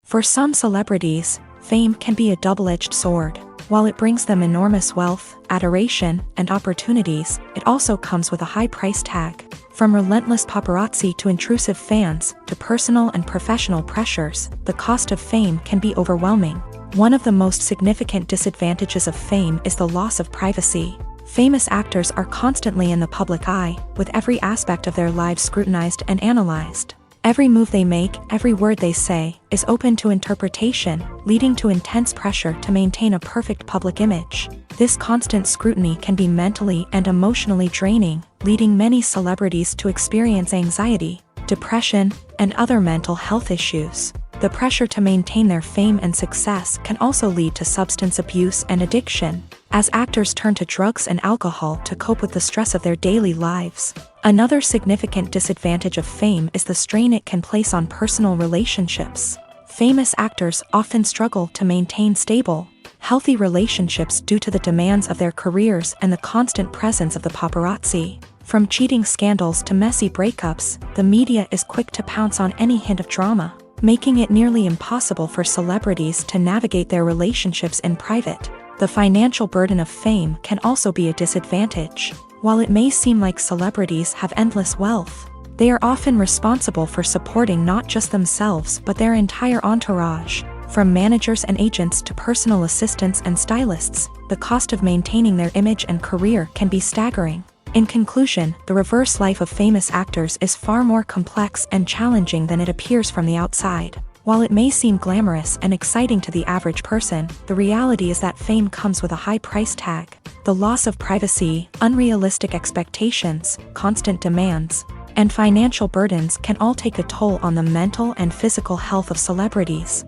For some celebrities, fame can be a double-edged sword. While it brings them enormous wealth, adoration, and opportunities, it also comes with a high price tag. From relentless paparazzi to intrusive fans, to personal and professional pressures, the cost of fame can be overwhelming. One of the most significant disadvantages of fame is the loss of privacy. Famous actors are constantly in the public eye, with every aspect of their lives scrutinized and analyzed. Every move they make, every word they say, is open to interpretation, leading to intense pressure to maintain a perfect public image. This constant scrutiny can be mentally and emotionally draining, leading many celebrities to experience anxiety, depression, and other mental health issues. The pressure to maintain their fame and success can also lead to substance abuse and addiction, as actors turn to drugs and alcohol to cope with the stress of their daily lives. Another significant disadvantage of fame is the strain it can place on personal relationships. Famous actors often struggle to maintain stable, healthy relationships due to the demands of their careers and the constant presence of the paparazzi. From cheating scandals to messy breakups, the media is quick to pounce on any hint of drama. making it nearly impossible for celebrities to navigate their relationships in private. The financial burden of fame can also be a disadvantage. While it may seem like celebrities have endless wealth, they are often responsible for supporting not just themselves but their entire entourage. From managers and agents to personal assistants and stylists, the cost of maintaining their image and career can be staggering. In conclusion, the reverse life of famous actors is far more complex and challenging than it appears from the outside. While it may seem glamorous and exciting to the average person, the reality is that fame comes with a high price tag. The loss of privacy, unrealistic expectations, constant demands, and financial burdens can all take a toll on the mental and physical health of celebrities.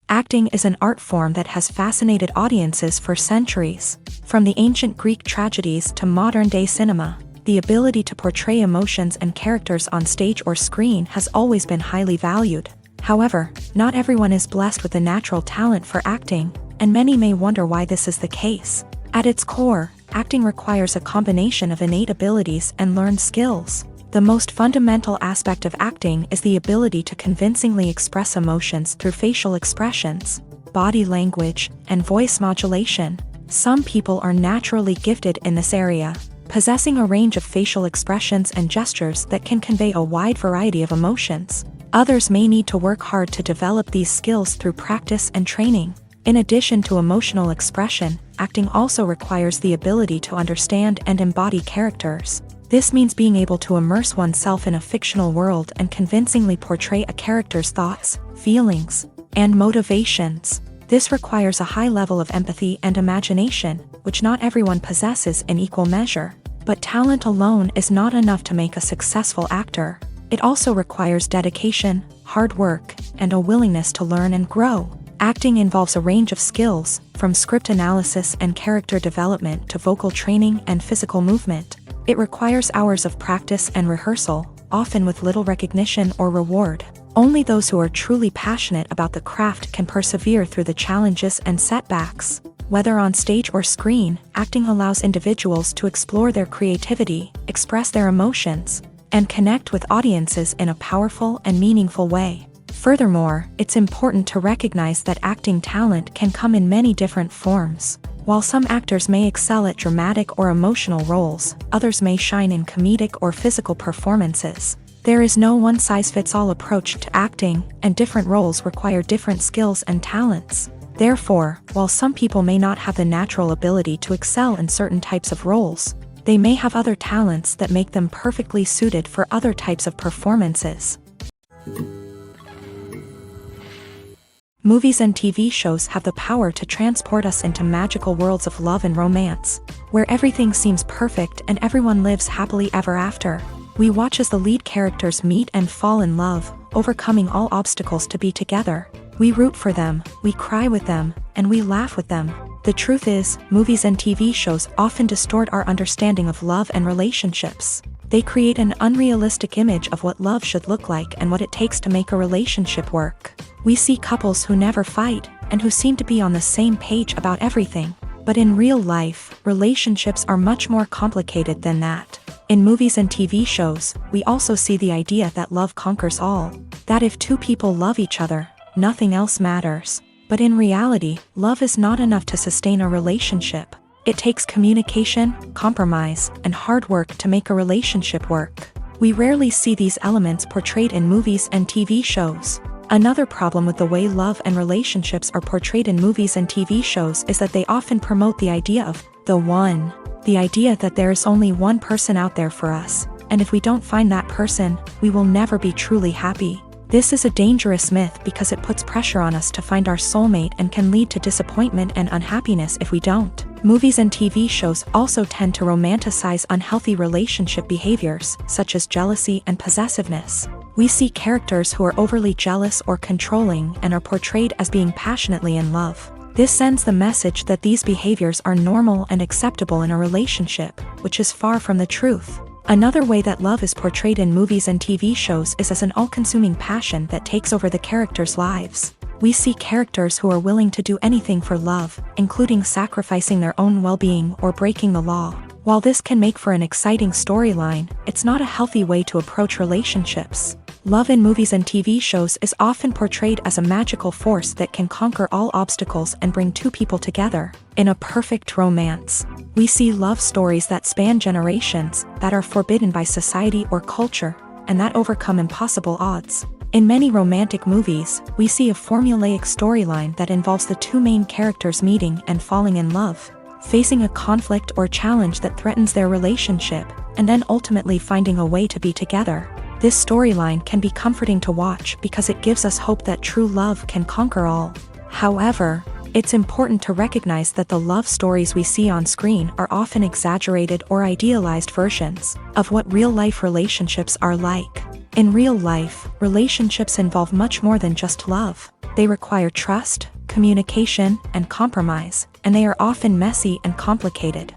Acting is an art form that has fascinated audiences for centuries. From the ancient Greek tragedies to modern-day cinema, the ability to portray emotions and characters on stage or screen has always been highly valued. However, not everyone is blessed with a natural talent for acting, and many may wonder why this is the case. At its core, acting requires a combination of innate abilities and learned skills. The most fundamental aspect of acting is the ability to convincingly express emotions through facial expressions, body language, and voice modulation. Some people are naturally gifted in this area, possessing a range of facial expressions and gestures that can convey a wide variety of emotions. Others may need to work hard to develop these skills through practice and training. In addition to emotional expression, acting also requires the ability to understand and embody characters. This means being able to immerse oneself in a fictional world and convincingly portray a character's thoughts, feelings, and motivations. This requires a high level of empathy and imagination, which not everyone possesses in equal measure. But talent alone is not enough to make a successful actor. It also requires dedication, hard work, and a willingness to learn and grow. Acting involves a range of skills, from script analysis and character development to vocal training and physical movement. It requires hours of practice and rehearsal, often with little recognition or reward. Only those who are truly passionate about the craft can persevere through the challenges and setbacks. Whether on stage or screen, acting allows individuals to explore their creativity, express their emotions, and connect with audiences in a powerful and meaningful way. Furthermore, it's important to recognize that acting talent can come in many different forms. While some actors may excel at dramatic or emotional roles, others may shine in comedic or physical performances. There is no one-size-fits-all approach to acting, and different roles require different skills and talents. Therefore, while some people may not have the natural ability to excel in certain types of roles, they may have other talents that make them perfectly suited for other types of performances. Movies and TV shows have the power to transport us into magical worlds of love and romance, where everything seems perfect and everyone lives happily ever after. We watch as the lead characters meet and fall in love, overcoming all obstacles to be together. We root for them, we cry with them, and we laugh with them. The truth is, movies and TV shows often distort our understanding of love and relationships. They create an unrealistic image of what love should look like and what it takes to make a relationship work. We see couples who never fight, and who seem to be on the same page about everything. But in real life, relationships are much more complicated than that. In movies and TV shows, we also see the idea that love conquers all. That if two people love each other, nothing else matters. But in reality, love is not enough to sustain a relationship. It takes communication, compromise, and hard work to make a relationship work. We rarely see these elements portrayed in movies and TV shows. Another problem with the way love and relationships are portrayed in movies and TV shows is that they often promote the idea of the one. The idea that there is only one person out there for us, and if we don't find that person, we will never be truly happy. This is a dangerous myth because it puts pressure on us to find our soulmate and can lead to disappointment and unhappiness if we don't. Movies and TV shows also tend to romanticize unhealthy relationship behaviors, such as jealousy and possessiveness. We see characters who are overly jealous or controlling and are portrayed as being passionately in love. This sends the message that these behaviors are normal and acceptable in a relationship, which is far from the truth. Another way that love is portrayed in movies and TV shows is as an all-consuming passion that takes over the characters' lives. We see characters who are willing to do anything for love, including sacrificing their own well-being or breaking the law. While this can make for an exciting storyline, it's not a healthy way to approach relationships. Love in movies and TV shows is often portrayed as a magical force that can conquer all obstacles and bring two people together. In a perfect romance, we see love stories that span generations, that are forbidden by society or culture, and that overcome impossible odds. In many romantic movies, we see a formulaic storyline that involves the two main characters meeting and falling in love, facing a conflict or challenge that threatens their relationship, and then ultimately finding a way to be together. This storyline can be comforting to watch because it gives us hope that true love can conquer all. However, it's important to recognize that the love stories we see on screen are often exaggerated or idealized versions of what real-life relationships are like. In real life, relationships involve much more than just love. They require trust, communication, and compromise, and they are often messy and complicated.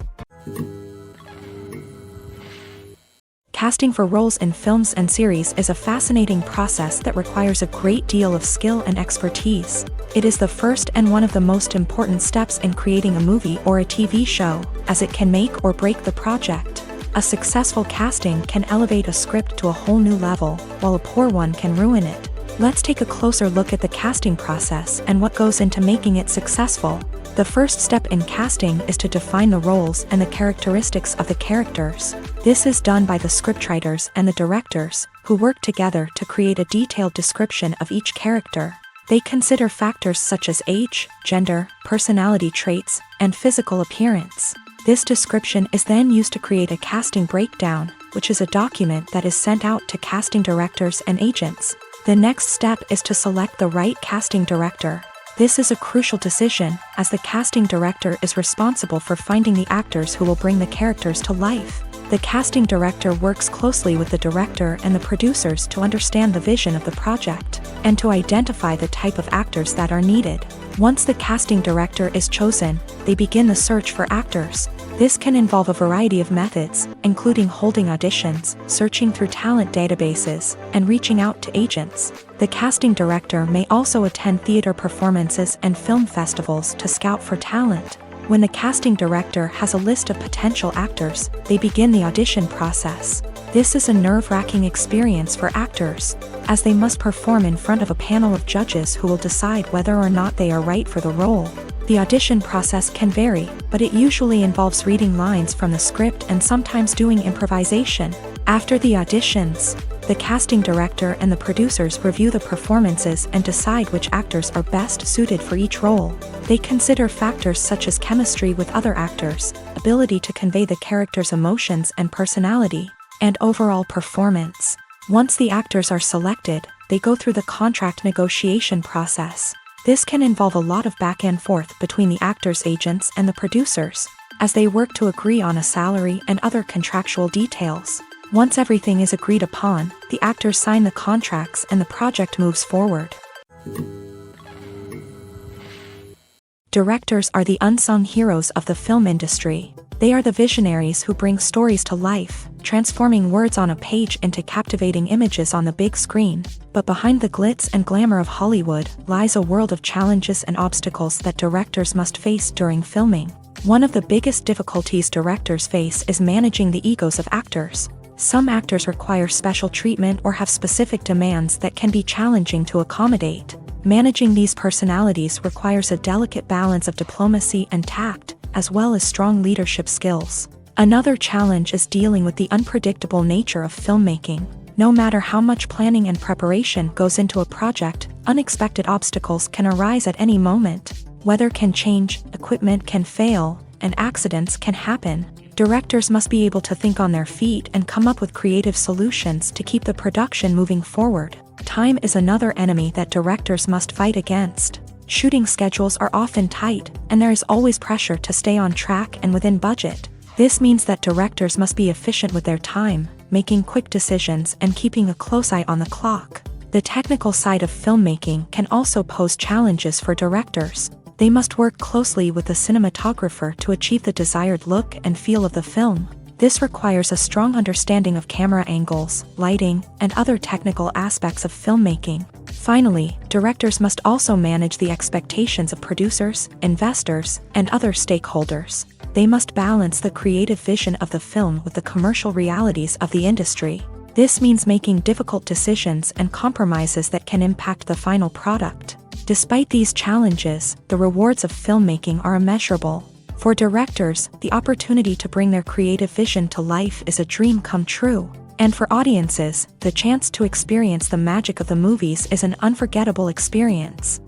Casting for roles in films and series is a fascinating process that requires a great deal of skill and expertise. It is the first and one of the most important steps in creating a movie or a TV show, as it can make or break the project. A successful casting can elevate a script to a whole new level, while a poor one can ruin it. Let's take a closer look at the casting process and what goes into making it successful. The first step in casting is to define the roles and the characteristics of the characters. This is done by the scriptwriters and the directors, who work together to create a detailed description of each character. They consider factors such as age, gender, personality traits, and physical appearance. This description is then used to create a casting breakdown, which is a document that is sent out to casting directors and agents. The next step is to select the right casting director. This is a crucial decision, as the casting director is responsible for finding the actors who will bring the characters to life. The casting director works closely with the director and the producers to understand the vision of the project, and to identify the type of actors that are needed. Once the casting director is chosen, they begin the search for actors. This can involve a variety of methods, including holding auditions, searching through talent databases, and reaching out to agents. The casting director may also attend theater performances and film festivals to scout for talent. When the casting director has a list of potential actors, they begin the audition process. This is a nerve-wracking experience for actors, as they must perform in front of a panel of judges who will decide whether or not they are right for the role. The audition process can vary, but it usually involves reading lines from the script and sometimes doing improvisation. After the auditions, the casting director and the producers review the performances and decide which actors are best suited for each role. They consider factors such as chemistry with other actors, ability to convey the character's emotions and personality, and overall performance. Once the actors are selected, they go through the contract negotiation process. This can involve a lot of back and forth between the actors' agents and the producers, as they work to agree on a salary and other contractual details. Once everything is agreed upon, the actors sign the contracts and the project moves forward. Directors are the unsung heroes of the film industry. They are the visionaries who bring stories to life, transforming words on a page into captivating images on the big screen. But behind the glitz and glamour of Hollywood lies a world of challenges and obstacles that directors must face during filming. One of the biggest difficulties directors face is managing the egos of actors. Some actors require special treatment or have specific demands that can be challenging to accommodate. Managing these personalities requires a delicate balance of diplomacy and tact, as well as strong leadership skills. Another challenge is dealing with the unpredictable nature of filmmaking. No matter how much planning and preparation goes into a project, unexpected obstacles can arise at any moment. Weather can change, equipment can fail, and accidents can happen. Directors must be able to think on their feet and come up with creative solutions to keep the production moving forward. Time is another enemy that directors must fight against. Shooting schedules are often tight, and there is always pressure to stay on track and within budget. This means that directors must be efficient with their time, making quick decisions and keeping a close eye on the clock. The technical side of filmmaking can also pose challenges for directors. They must work closely with the cinematographer to achieve the desired look and feel of the film. This requires a strong understanding of camera angles, lighting, and other technical aspects of filmmaking. Finally, directors must also manage the expectations of producers, investors, and other stakeholders. they must balance the creative vision of the film with the commercial realities of the industry. This means making difficult decisions and compromises that can impact the final product. Despite these challenges, the rewards of filmmaking are immeasurable. For directors, the opportunity to bring their creative vision to life is a dream come true. And for audiences, the chance to experience the magic of the movies is an unforgettable experience.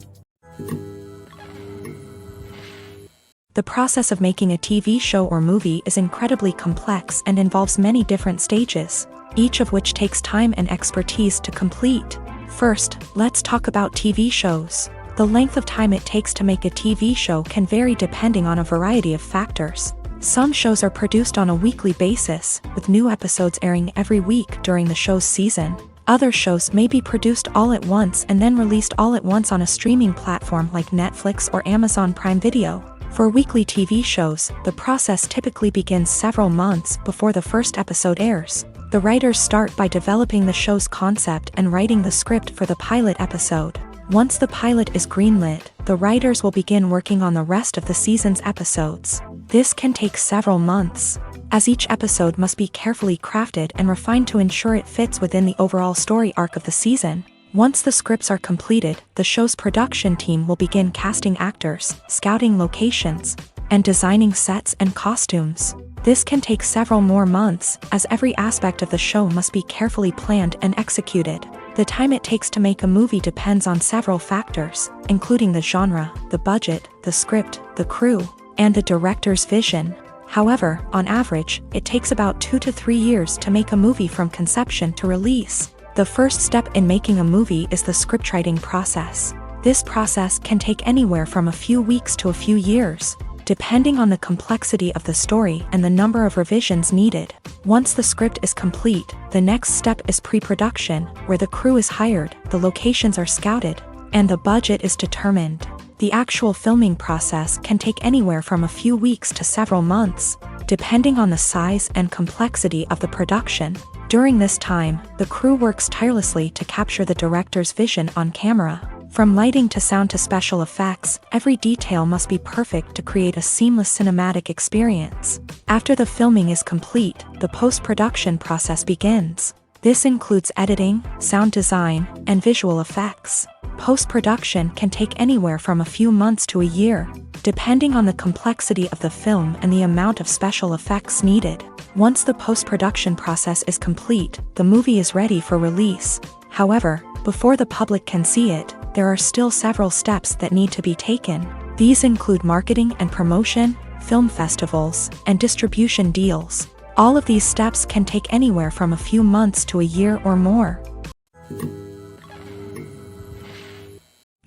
The process of making a TV show or movie is incredibly complex and involves many different stages, each of which takes time and expertise to complete. First, let's talk about TV shows. The length of time it takes to make a TV show can vary depending on a variety of factors. Some shows are produced on a weekly basis, with new episodes airing every week during the show's season. Other shows may be produced all at once and then released all at once on a streaming platform like Netflix or Amazon Prime Video. For weekly TV shows, the process typically begins several months before the first episode airs. The writers start by developing the show's concept and writing the script for the pilot episode. Once the pilot is greenlit, the writers will begin working on the rest of the season's episodes. This can take several months, as each episode must be carefully crafted and refined to ensure it fits within the overall story arc of the season. Once the scripts are completed, the show's production team will begin casting actors, scouting locations, and designing sets and costumes. This can take several more months, as every aspect of the show must be carefully planned and executed. The time it takes to make a movie depends on several factors, including the genre, the budget, the script, the crew, and the director's vision. However, on average, it takes about 2 to 3 years to make a movie from conception to release. The first step in making a movie is the scriptwriting process. This process can take anywhere from a few weeks to a few years, depending on the complexity of the story and the number of revisions needed. Once the script is complete, the next step is pre-production, where the crew is hired, the locations are scouted, and the budget is determined. The actual filming process can take anywhere from a few weeks to several months, depending on the size and complexity of the production. During this time, the crew works tirelessly to capture the director's vision on camera. From lighting to sound to special effects, every detail must be perfect to create a seamless cinematic experience. After the filming is complete, the post-production process begins. This includes editing, sound design, and visual effects. Post-production can take anywhere from a few months to a year, depending on the complexity of the film and the amount of special effects needed. Once the post-production process is complete, the movie is ready for release. However, before the public can see it, there are still several steps that need to be taken. These include marketing and promotion, film festivals, and distribution deals. All of these steps can take anywhere from a few months to a year or more.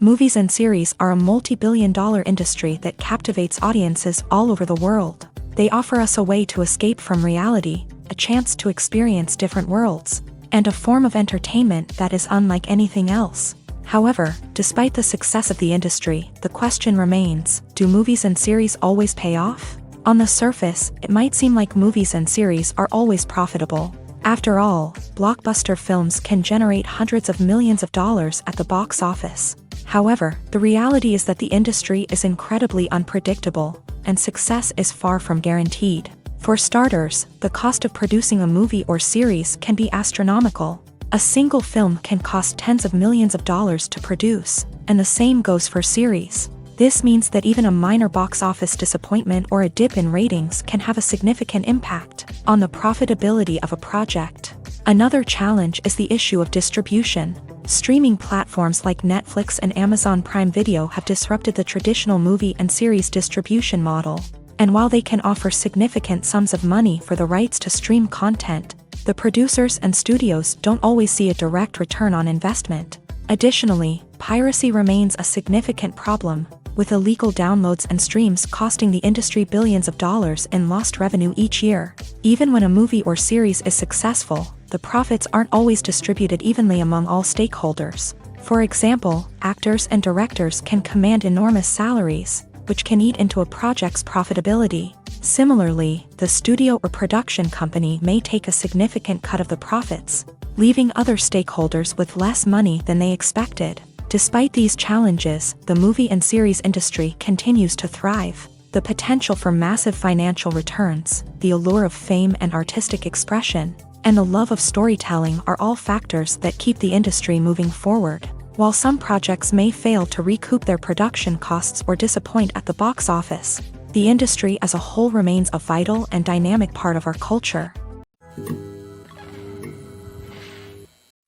Movies and series are a multi-billion-dollar industry that captivates audiences all over the world. They offer us a way to escape from reality, a chance to experience different worlds, and a form of entertainment that is unlike anything else. However, despite the success of the industry, the question remains, do movies and series always pay off? On the surface, it might seem like movies and series are always profitable. After all, blockbuster films can generate hundreds of millions of dollars at the box office. However, the reality is that the industry is incredibly unpredictable, and success is far from guaranteed. For starters, the cost of producing a movie or series can be astronomical. A single film can cost tens of millions of dollars to produce, and the same goes for series. This means that even a minor box office disappointment or a dip in ratings can have a significant impact on the profitability of a project. Another challenge is the issue of distribution. Streaming platforms like Netflix and Amazon Prime Video have disrupted the traditional movie and series distribution model. And while they can offer significant sums of money for the rights to stream content, the producers and studios don't always see a direct return on investment. Additionally, piracy remains a significant problem, with illegal downloads and streams costing the industry billions of dollars in lost revenue each year. Even when a movie or series is successful, the profits aren't always distributed evenly among all stakeholders. For example, actors and directors can command enormous salaries, which can eat into a project's profitability. Similarly, the studio or production company may take a significant cut of the profits, leaving other stakeholders with less money than they expected. Despite these challenges, the movie and series industry continues to thrive. The potential for massive financial returns, the allure of fame and artistic expression, and the love of storytelling are all factors that keep the industry moving forward. While some projects may fail to recoup their production costs or disappoint at the box office, the industry as a whole remains a vital and dynamic part of our culture.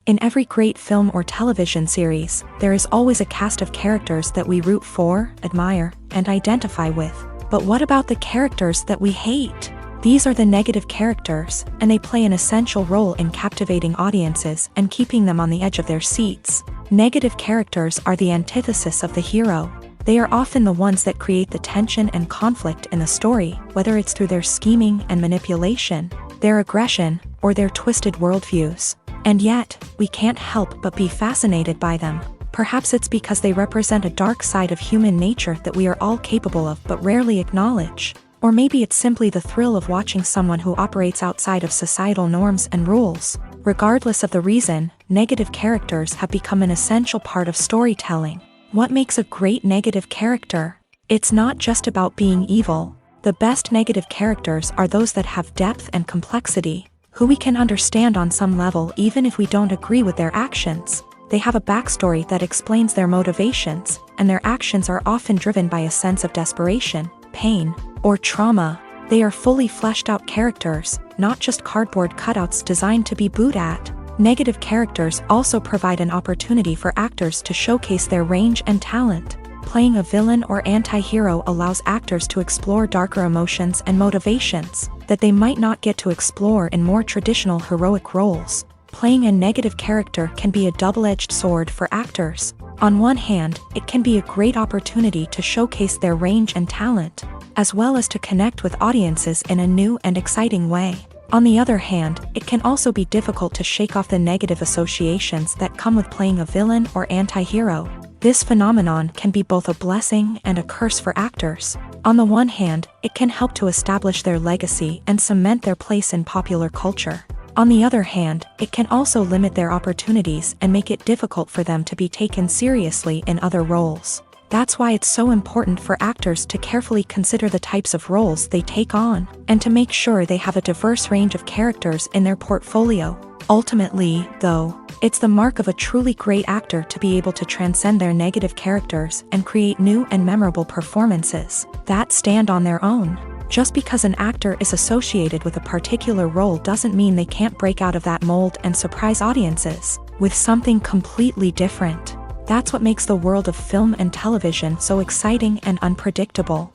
In every great film or television series, there is always a cast of characters that we root for, admire, and identify with. But what about the characters that we hate? These are the negative characters, and they play an essential role in captivating audiences and keeping them on the edge of their seats. Negative characters are the antithesis of the hero. They are often the ones that create the tension and conflict in the story, whether it's through their scheming and manipulation, their aggression, or their twisted worldviews. And yet, we can't help but be fascinated by them. Perhaps it's because they represent a dark side of human nature that we are all capable of but rarely acknowledge. Or maybe it's simply the thrill of watching someone who operates outside of societal norms and rules. Regardless of the reason, negative characters have become an essential part of storytelling. What makes a great negative character? It's not just about being evil. The best negative characters are those that have depth and complexity, who we can understand on some level even if we don't agree with their actions. They have a backstory that explains their motivations, and their actions are often driven by a sense of desperation, pain, or trauma. They are fully fleshed out characters, not just cardboard cutouts designed to be booed at. Negative characters also provide an opportunity for actors to showcase their range and talent. Playing a villain or anti-hero allows actors to explore darker emotions and motivations that they might not get to explore in more traditional heroic roles. Playing a negative character can be a double-edged sword for actors. On one hand, it can be a great opportunity to showcase their range and talent, as well as to connect with audiences in a new and exciting way. On the other hand, it can also be difficult to shake off the negative associations that come with playing a villain or anti-hero. This phenomenon can be both a blessing and a curse for actors. On the one hand, it can help to establish their legacy and cement their place in popular culture. On the other hand, it can also limit their opportunities and make it difficult for them to be taken seriously in other roles. That's why it's so important for actors to carefully consider the types of roles they take on, and to make sure they have a diverse range of characters in their portfolio. Ultimately, though, it's the mark of a truly great actor to be able to transcend their negative characters and create new and memorable performances that stand on their own. Just because an actor is associated with a particular role doesn't mean they can't break out of that mold and surprise audiences with something completely different. That's what makes the world of film and television so exciting and unpredictable.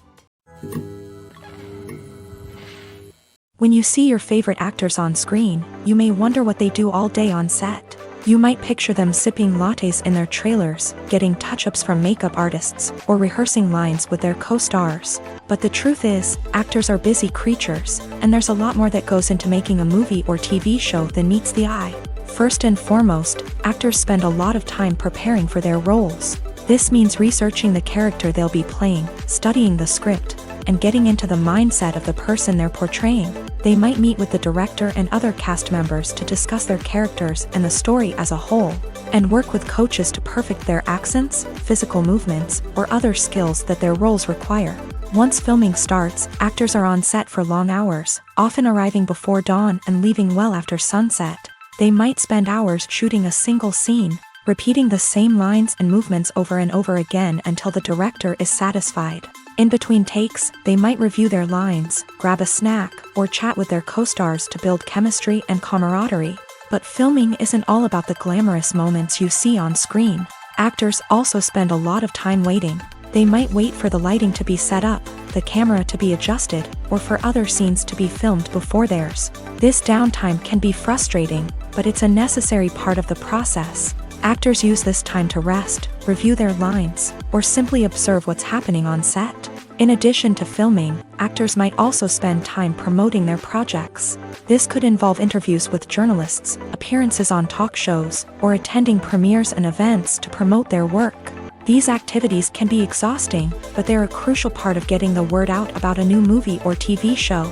When you see your favorite actors on screen, you may wonder what they do all day on set. You might picture them sipping lattes in their trailers, getting touch-ups from makeup artists, or rehearsing lines with their co-stars. But the truth is, actors are busy creatures, and there's a lot more that goes into making a movie or TV show than meets the eye. First and foremost, actors spend a lot of time preparing for their roles. This means researching the character they'll be playing, studying the script, and getting into the mindset of the person they're portraying. They might meet with the director and other cast members to discuss their characters and the story as a whole, and work with coaches to perfect their accents, physical movements, or other skills that their roles require. Once filming starts, actors are on set for long hours, often arriving before dawn and leaving well after sunset. They might spend hours shooting a single scene, repeating the same lines and movements over and over again until the director is satisfied. In between takes, they might review their lines, grab a snack, or chat with their co-stars to build chemistry and camaraderie. But filming isn't all about the glamorous moments you see on screen. Actors also spend a lot of time waiting. They might wait for the lighting to be set up, the camera to be adjusted, or for other scenes to be filmed before theirs. This downtime can be frustrating, but it's a necessary part of the process. Actors use this time to rest, review their lines, or simply observe what's happening on set. In addition to filming, actors might also spend time promoting their projects. This could involve interviews with journalists, appearances on talk shows, or attending premieres and events to promote their work. These activities can be exhausting, but they're a crucial part of getting the word out about a new movie or TV show.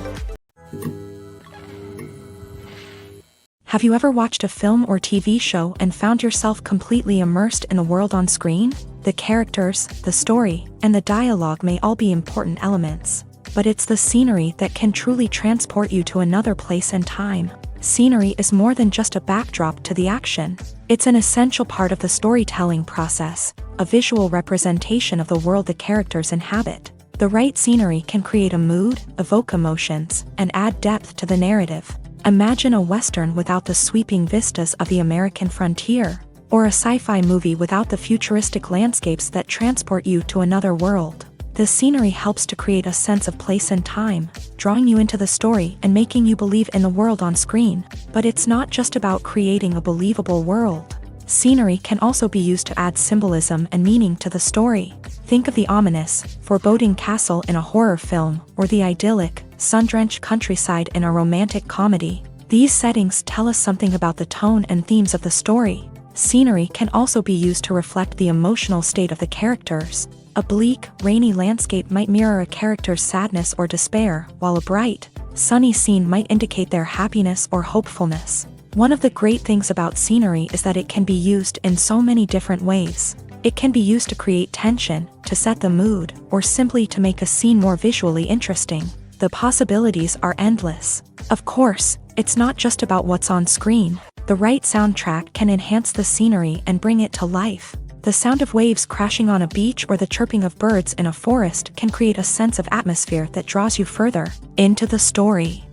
Have you ever watched a film or TV show and found yourself completely immersed in the world on screen? The characters, the story, and the dialogue may all be important elements, but it's the scenery that can truly transport you to another place and time. Scenery is more than just a backdrop to the action. It's an essential part of the storytelling process, a visual representation of the world the characters inhabit. The right scenery can create a mood, evoke emotions, and add depth to the narrative. Imagine a Western without the sweeping vistas of the American frontier, or a sci-fi movie without the futuristic landscapes that transport you to another world. The scenery helps to create a sense of place and time, drawing you into the story and making you believe in the world on screen. But it's not just about creating a believable world. Scenery can also be used to add symbolism and meaning to the story. Think of the ominous, foreboding castle in a horror film, or the idyllic, sun-drenched countryside in a romantic comedy. These settings tell us something about the tone and themes of the story. Scenery can also be used to reflect the emotional state of the characters. A bleak, rainy landscape might mirror a character's sadness or despair, while a bright, sunny scene might indicate their happiness or hopefulness. One of the great things about scenery is that it can be used in so many different ways. It can be used to create tension, to set the mood, or simply to make a scene more visually interesting. The possibilities are endless. Of course, it's not just about what's on screen. The right soundtrack can enhance the scenery and bring it to life. The sound of waves crashing on a beach or the chirping of birds in a forest can create a sense of atmosphere that draws you further into the story.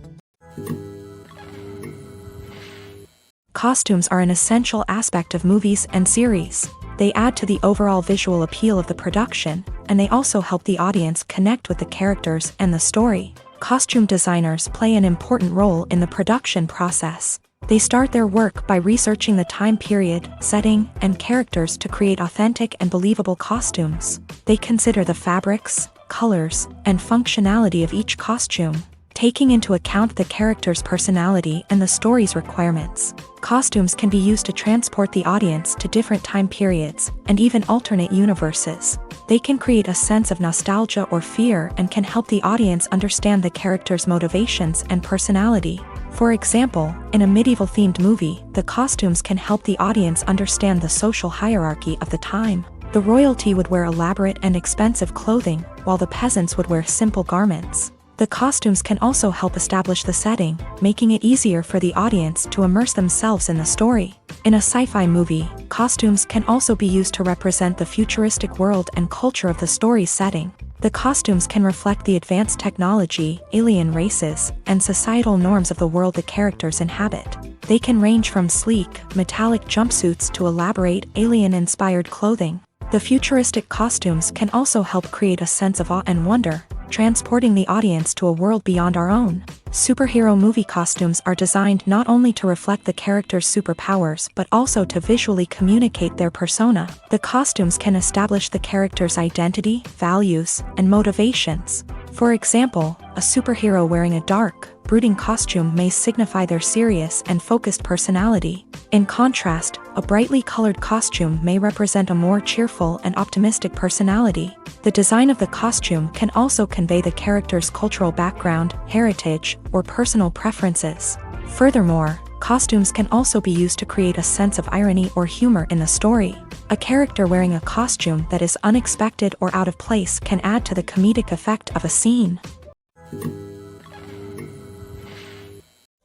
Costumes are an essential aspect of movies and series. They add to the overall visual appeal of the production, and they also help the audience connect with the characters and the story. Costume designers play an important role in the production process. They start their work by researching the time period, setting, and characters to create authentic and believable costumes. They consider the fabrics, colors, and functionality of each costume, taking into account the character's personality and the story's requirements. Costumes can be used to transport the audience to different time periods and even alternate universes. They can create a sense of nostalgia or fear and can help the audience understand the character's motivations and personality. For example, in a medieval-themed movie, the costumes can help the audience understand the social hierarchy of the time. The royalty would wear elaborate and expensive clothing, while the peasants would wear simple garments. The costumes can also help establish the setting, making it easier for the audience to immerse themselves in the story. In a sci-fi movie, costumes can also be used to represent the futuristic world and culture of the story's setting. The costumes can reflect the advanced technology, alien races, and societal norms of the world the characters inhabit. They can range from sleek, metallic jumpsuits to elaborate, alien-inspired clothing. The futuristic costumes can also help create a sense of awe and wonder, transporting the audience to a world beyond our own. Superhero movie costumes are designed not only to reflect the character's superpowers but also to visually communicate their persona. The costumes can establish the character's identity, values, and motivations. For example, a superhero wearing a dark, brooding costume may signify their serious and focused personality. In contrast, a brightly colored costume may represent a more cheerful and optimistic personality. The design of the costume can also convey the character's cultural background, heritage, or personal preferences. Furthermore, costumes can also be used to create a sense of irony or humor in the story. A character wearing a costume that is unexpected or out of place can add to the comedic effect of a scene.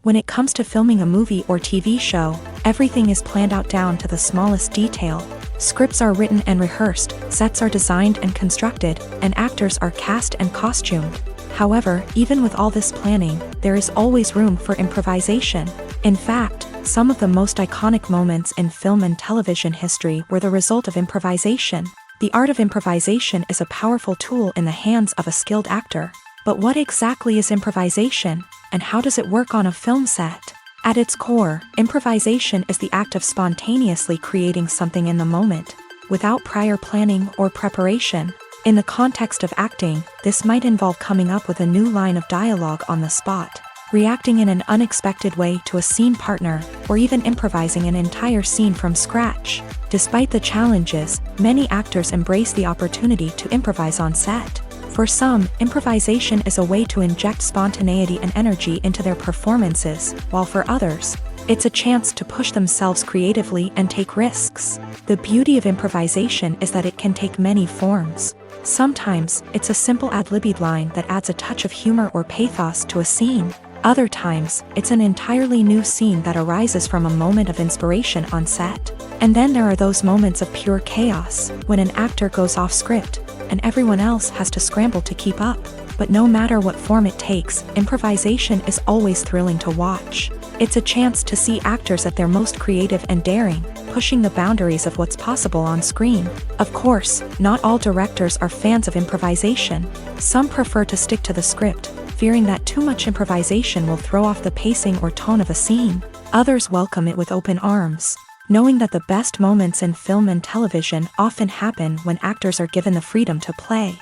When it comes to filming a movie or TV show, everything is planned out down to the smallest detail. Scripts are written and rehearsed, sets are designed and constructed, and actors are cast and costumed. However, even with all this planning, there is always room for improvisation. In fact, some of the most iconic moments in film and television history were the result of improvisation. The art of improvisation is a powerful tool in the hands of a skilled actor. But what exactly is improvisation, and how does it work on a film set? At its core, improvisation is the act of spontaneously creating something in the moment, without prior planning or preparation. In the context of acting, this might involve coming up with a new line of dialogue on the spot, reacting in an unexpected way to a scene partner, or even improvising an entire scene from scratch. Despite the challenges, many actors embrace the opportunity to improvise on set. For some, improvisation is a way to inject spontaneity and energy into their performances, while for others, It's a chance to push themselves creatively and take risks. The beauty of improvisation is that it can take many forms. Sometimes, it's a simple ad-libbed line that adds a touch of humor or pathos to a scene. Other times, it's an entirely new scene that arises from a moment of inspiration on set. And then there are those moments of pure chaos, when an actor goes off script, and everyone else has to scramble to keep up. But no matter what form it takes, improvisation is always thrilling to watch. It's a chance to see actors at their most creative and daring, pushing the boundaries of what's possible on screen. Of course, not all directors are fans of improvisation. Some prefer to stick to the script, fearing that too much improvisation will throw off the pacing or tone of a scene. Others welcome it with open arms, knowing that the best moments in film and television often happen when actors are given the freedom to play.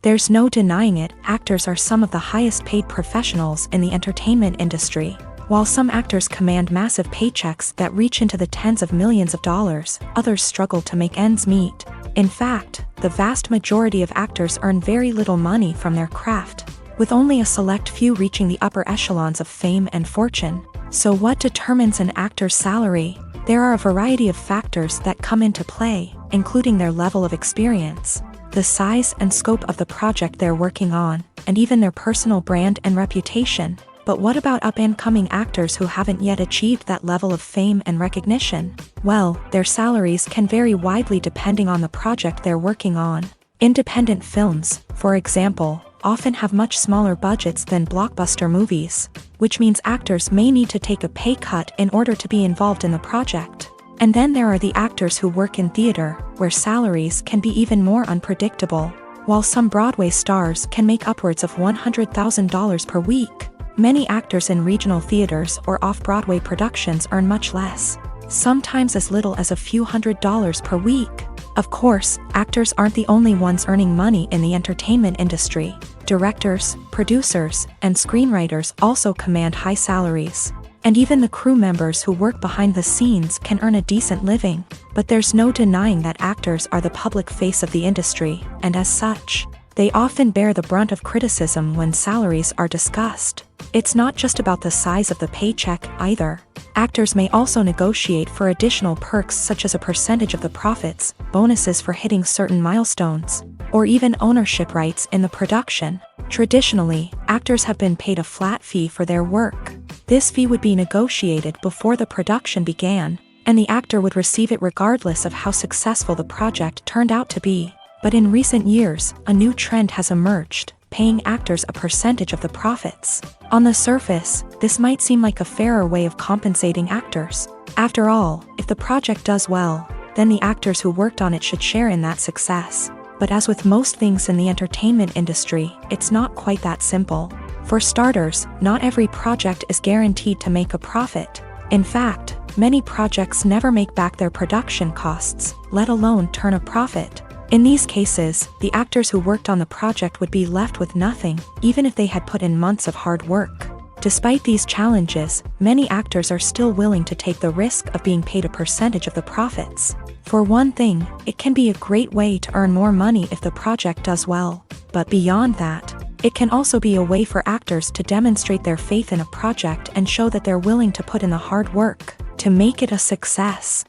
There's no denying it, actors are some of the highest paid professionals in the entertainment industry. While some actors command massive paychecks that reach into the tens of millions of dollars, others struggle to make ends meet. In fact, the vast majority of actors earn very little money from their craft, with only a select few reaching the upper echelons of fame and fortune. So what determines an actor's salary? There are a variety of factors that come into play, including their level of experience, the size and scope of the project they're working on, and even their personal brand and reputation. But what about up-and-coming actors who haven't yet achieved that level of fame and recognition? Well, their salaries can vary widely depending on the project they're working on. Independent films, for example, often have much smaller budgets than blockbuster movies, which means actors may need to take a pay cut in order to be involved in the project. And then there are the actors who work in theater, where salaries can be even more unpredictable. While some Broadway stars can make upwards of $100,000 per week, many actors in regional theaters or off-Broadway productions earn much less, sometimes as little as a few $100s per week. Of course, actors aren't the only ones earning money in the entertainment industry. Directors, producers, and screenwriters also command high salaries. And even the crew members who work behind the scenes can earn a decent living. But there's no denying that actors are the public face of the industry, and as such, they often bear the brunt of criticism when salaries are discussed. It's not just about the size of the paycheck, either. Actors may also negotiate for additional perks such as a percentage of the profits, bonuses for hitting certain milestones, or even ownership rights in the production. Traditionally, actors have been paid a flat fee for their work. This fee would be negotiated before the production began, and the actor would receive it regardless of how successful the project turned out to be. But in recent years, a new trend has emerged, paying actors a percentage of the profits. On the surface, this might seem like a fairer way of compensating actors. After all, if the project does well, then the actors who worked on it should share in that success. But as with most things in the entertainment industry, it's not quite that simple. For starters, not every project is guaranteed to make a profit. In fact, many projects never make back their production costs, let alone turn a profit. In these cases, the actors who worked on the project would be left with nothing, even if they had put in months of hard work. Despite these challenges, many actors are still willing to take the risk of being paid a percentage of the profits. For one thing, it can be a great way to earn more money if the project does well. But beyond that, it can also be a way for actors to demonstrate their faith in a project and show that they're willing to put in the hard work to make it a success.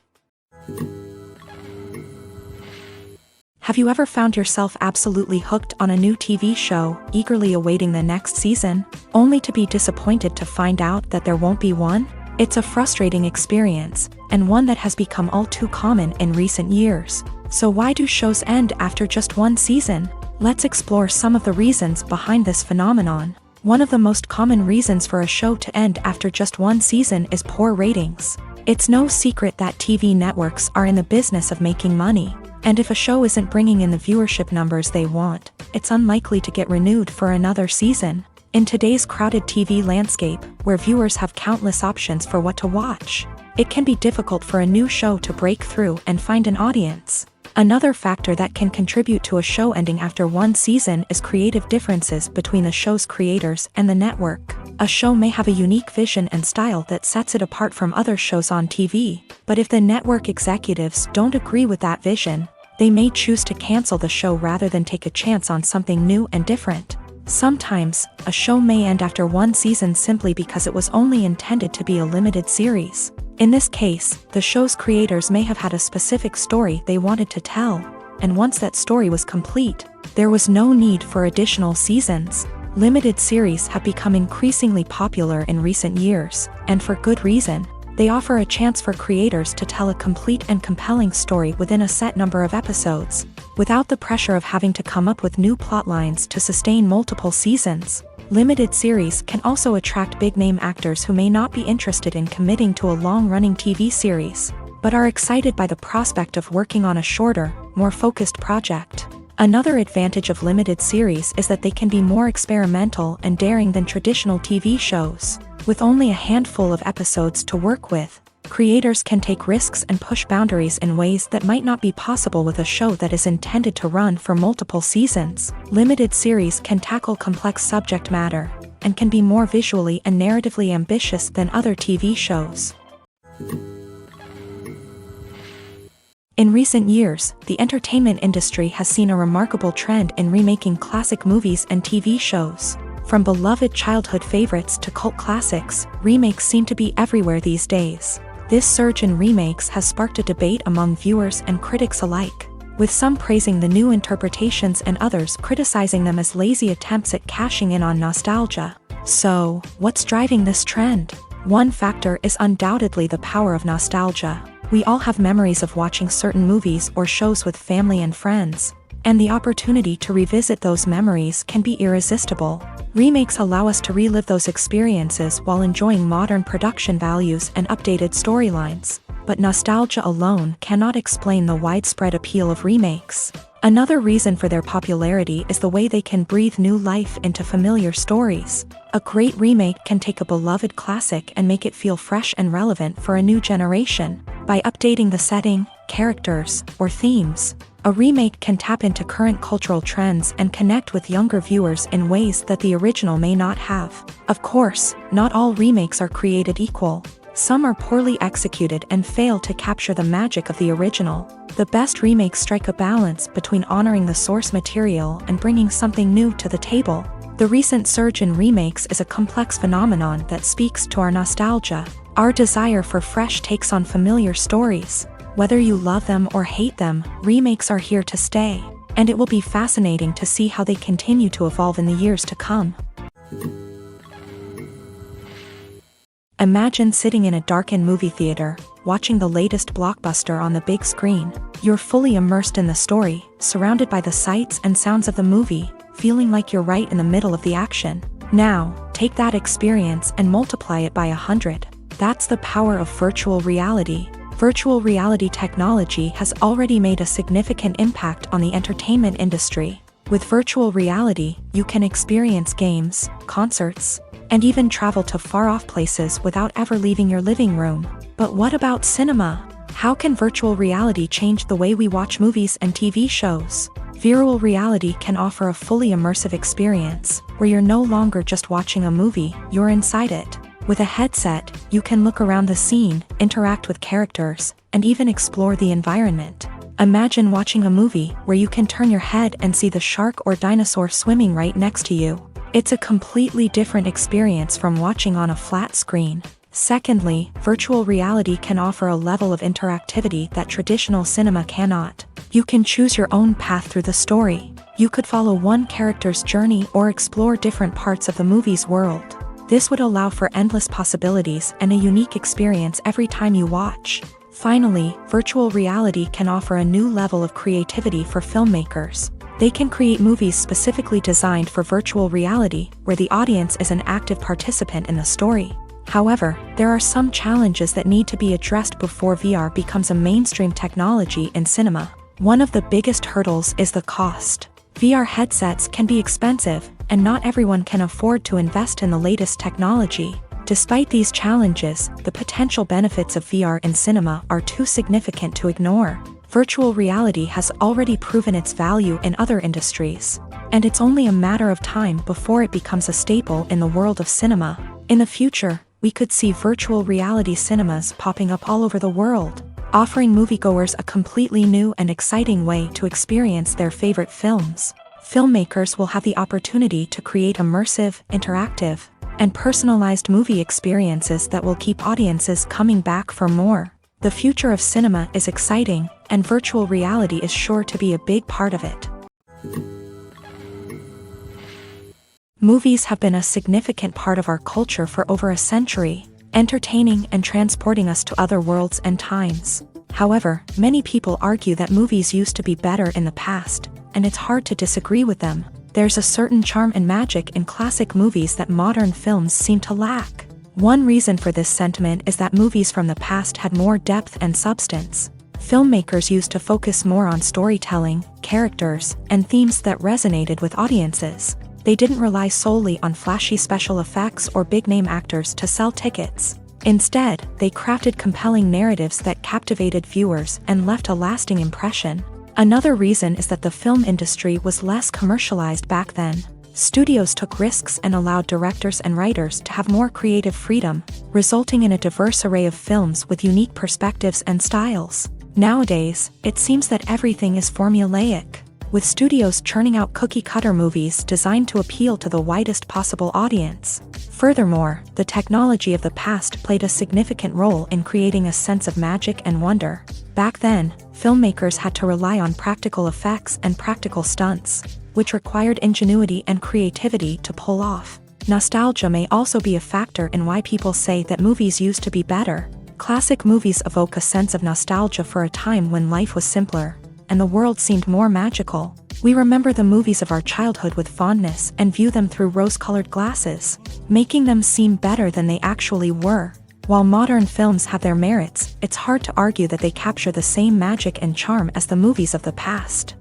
Have you ever found yourself absolutely hooked on a new TV show, eagerly awaiting the next season, only to be disappointed to find out that there won't be one? It's a frustrating experience, and one that has become all too common in recent years. So why do shows end after just one season? Let's explore some of the reasons behind this phenomenon. One of the most common reasons for a show to end after just one season is poor ratings. It's no secret that TV networks are in the business of making money. And if a show isn't bringing in the viewership numbers they want, it's unlikely to get renewed for another season. In today's crowded TV landscape, where viewers have countless options for what to watch, it can be difficult for a new show to break through and find an audience. Another factor that can contribute to a show ending after one season is creative differences between the show's creators and the network. A show may have a unique vision and style that sets it apart from other shows on TV, but if the network executives don't agree with that vision, they may choose to cancel the show rather than take a chance on something new and different. Sometimes, a show may end after one season simply because it was only intended to be a limited series. In this case, the show's creators may have had a specific story they wanted to tell, and once that story was complete, there was no need for additional seasons. Limited series have become increasingly popular in recent years, and for good reason. They offer a chance for creators to tell a complete and compelling story within a set number of episodes, without the pressure of having to come up with new plotlines to sustain multiple seasons. Limited series can also attract big-name actors who may not be interested in committing to a long-running TV series, but are excited by the prospect of working on a shorter, more focused project. Another advantage of limited series is that they can be more experimental and daring than traditional TV shows. With only a handful of episodes to work with, creators can take risks and push boundaries in ways that might not be possible with a show that is intended to run for multiple seasons. Limited series can tackle complex subject matter, and can be more visually and narratively ambitious than other TV shows. In recent years, the entertainment industry has seen a remarkable trend in remaking classic movies and TV shows. From beloved childhood favorites to cult classics, remakes seem to be everywhere these days. This surge in remakes has sparked a debate among viewers and critics alike, with some praising the new interpretations and others criticizing them as lazy attempts at cashing in on nostalgia. So, what's driving this trend? One factor is undoubtedly the power of nostalgia. We all have memories of watching certain movies or shows with family and friends, and the opportunity to revisit those memories can be irresistible. Remakes allow us to relive those experiences while enjoying modern production values and updated storylines, but nostalgia alone cannot explain the widespread appeal of remakes. Another reason for their popularity is the way they can breathe new life into familiar stories. A great remake can take a beloved classic and make it feel fresh and relevant for a new generation. By updating the setting, characters, or themes, a remake can tap into current cultural trends and connect with younger viewers in ways that the original may not have. Of course, not all remakes are created equal. Some are poorly executed and fail to capture the magic of the original. The best remakes strike a balance between honoring the source material and bringing something new to the table. The recent surge in remakes is a complex phenomenon that speaks to our nostalgia, our desire for fresh takes on familiar stories. Whether you love them or hate them, remakes are here to stay, and it will be fascinating to see how they continue to evolve in the years to come. Imagine sitting in a darkened movie theater, watching the latest blockbuster on the big screen. You're fully immersed in the story, surrounded by the sights and sounds of the movie, feeling like you're right in the middle of the action. Now, take that experience and multiply it by 100. That's the power of virtual reality. Virtual reality technology has already made a significant impact on the entertainment industry. With virtual reality, you can experience games, concerts, and even travel to far-off places without ever leaving your living room. But what about cinema? How can virtual reality change the way we watch movies and TV shows? Virtual reality can offer a fully immersive experience, where you're no longer just watching a movie, you're inside it. With a headset, you can look around the scene, interact with characters, and even explore the environment. Imagine watching a movie where you can turn your head and see the shark or dinosaur swimming right next to you. It's a completely different experience from watching on a flat screen. Secondly, virtual reality can offer a level of interactivity that traditional cinema cannot. You can choose your own path through the story. You could follow one character's journey or explore different parts of the movie's world. This would allow for endless possibilities and a unique experience every time you watch. Finally, virtual reality can offer a new level of creativity for filmmakers. They can create movies specifically designed for virtual reality, where the audience is an active participant in the story. However, there are some challenges that need to be addressed before VR becomes a mainstream technology in cinema. One of the biggest hurdles is the cost. VR headsets can be expensive, and not everyone can afford to invest in the latest technology. Despite these challenges, the potential benefits of VR in cinema are too significant to ignore. Virtual reality has already proven its value in other industries, and it's only a matter of time before it becomes a staple in the world of cinema. In the future, we could see virtual reality cinemas popping up all over the world, offering moviegoers a completely new and exciting way to experience their favorite films. Filmmakers will have the opportunity to create immersive, interactive, and personalized movie experiences that will keep audiences coming back for more. The future of cinema is exciting, and virtual reality is sure to be a big part of it. Movies have been a significant part of our culture for over a century, entertaining and transporting us to other worlds and times. However, many people argue that movies used to be better in the past, and it's hard to disagree with them. There's a certain charm and magic in classic movies that modern films seem to lack. One reason for this sentiment is that movies from the past had more depth and substance. Filmmakers used to focus more on storytelling, characters, and themes that resonated with audiences. They didn't rely solely on flashy special effects or big-name actors to sell tickets. Instead, they crafted compelling narratives that captivated viewers and left a lasting impression. Another reason is that the film industry was less commercialized back then. Studios took risks and allowed directors and writers to have more creative freedom, resulting in a diverse array of films with unique perspectives and styles. Nowadays, it seems that everything is formulaic, with studios churning out cookie-cutter movies designed to appeal to the widest possible audience. Furthermore, the technology of the past played a significant role in creating a sense of magic and wonder. Back then, filmmakers had to rely on practical effects and practical stunts, which required ingenuity and creativity to pull off. Nostalgia may also be a factor in why people say that movies used to be better. Classic movies evoke a sense of nostalgia for a time when life was simpler, and the world seemed more magical. We remember the movies of our childhood with fondness and view them through rose-colored glasses, making them seem better than they actually were. While modern films have their merits, it's hard to argue that they capture the same magic and charm as the movies of the past.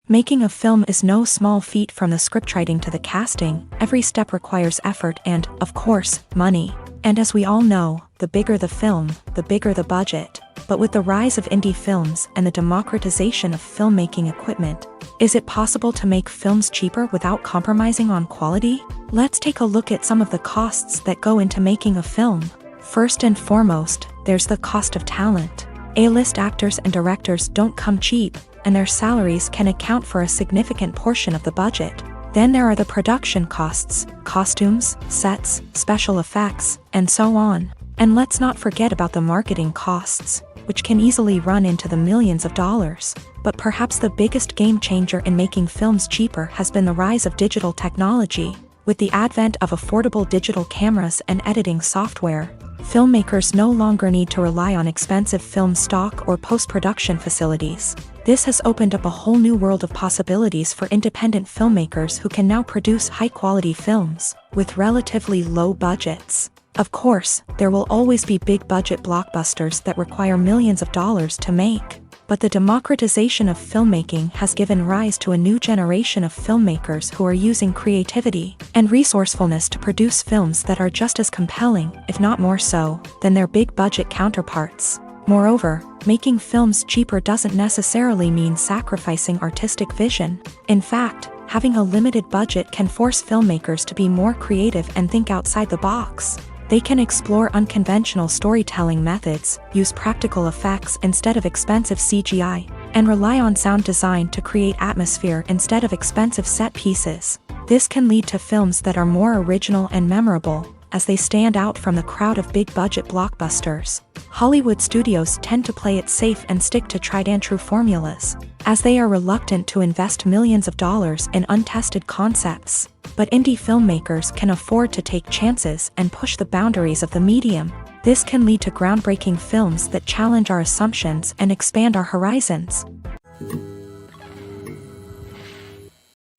Making a film is no small feat. From the scriptwriting to the casting, every step requires effort and, of course, money. And as we all know, the bigger the film, the bigger the budget. But with the rise of indie films and the democratization of filmmaking equipment, is it possible to make films cheaper without compromising on quality? Let's take a look at some of the costs that go into making a film. First and foremost, there's the cost of talent. A-list actors and directors don't come cheap, and their salaries can account for a significant portion of the budget. Then there are the production costs, costumes, sets, special effects, and so on. And let's not forget about the marketing costs, which can easily run into the millions of dollars. But perhaps the biggest game changer in making films cheaper has been the rise of digital technology. With the advent of affordable digital cameras and editing software, filmmakers no longer need to rely on expensive film stock or post-production facilities. This has opened up a whole new world of possibilities for independent filmmakers who can now produce high-quality films with relatively low budgets. Of course, there will always be big-budget blockbusters that require millions of dollars to make. But the democratization of filmmaking has given rise to a new generation of filmmakers who are using creativity and resourcefulness to produce films that are just as compelling, if not more so, than their big-budget counterparts. Moreover, making films cheaper doesn't necessarily mean sacrificing artistic vision. In fact, having a limited budget can force filmmakers to be more creative and think outside the box. They can explore unconventional storytelling methods, use practical effects instead of expensive CGI, and rely on sound design to create atmosphere instead of expensive set pieces. This can lead to films that are more original and memorable, as they stand out from the crowd of big-budget blockbusters. Hollywood studios tend to play it safe and stick to tried-and-true formulas, as they are reluctant to invest millions of dollars in untested concepts. But indie filmmakers can afford to take chances and push the boundaries of the medium. This can lead to groundbreaking films that challenge our assumptions and expand our horizons.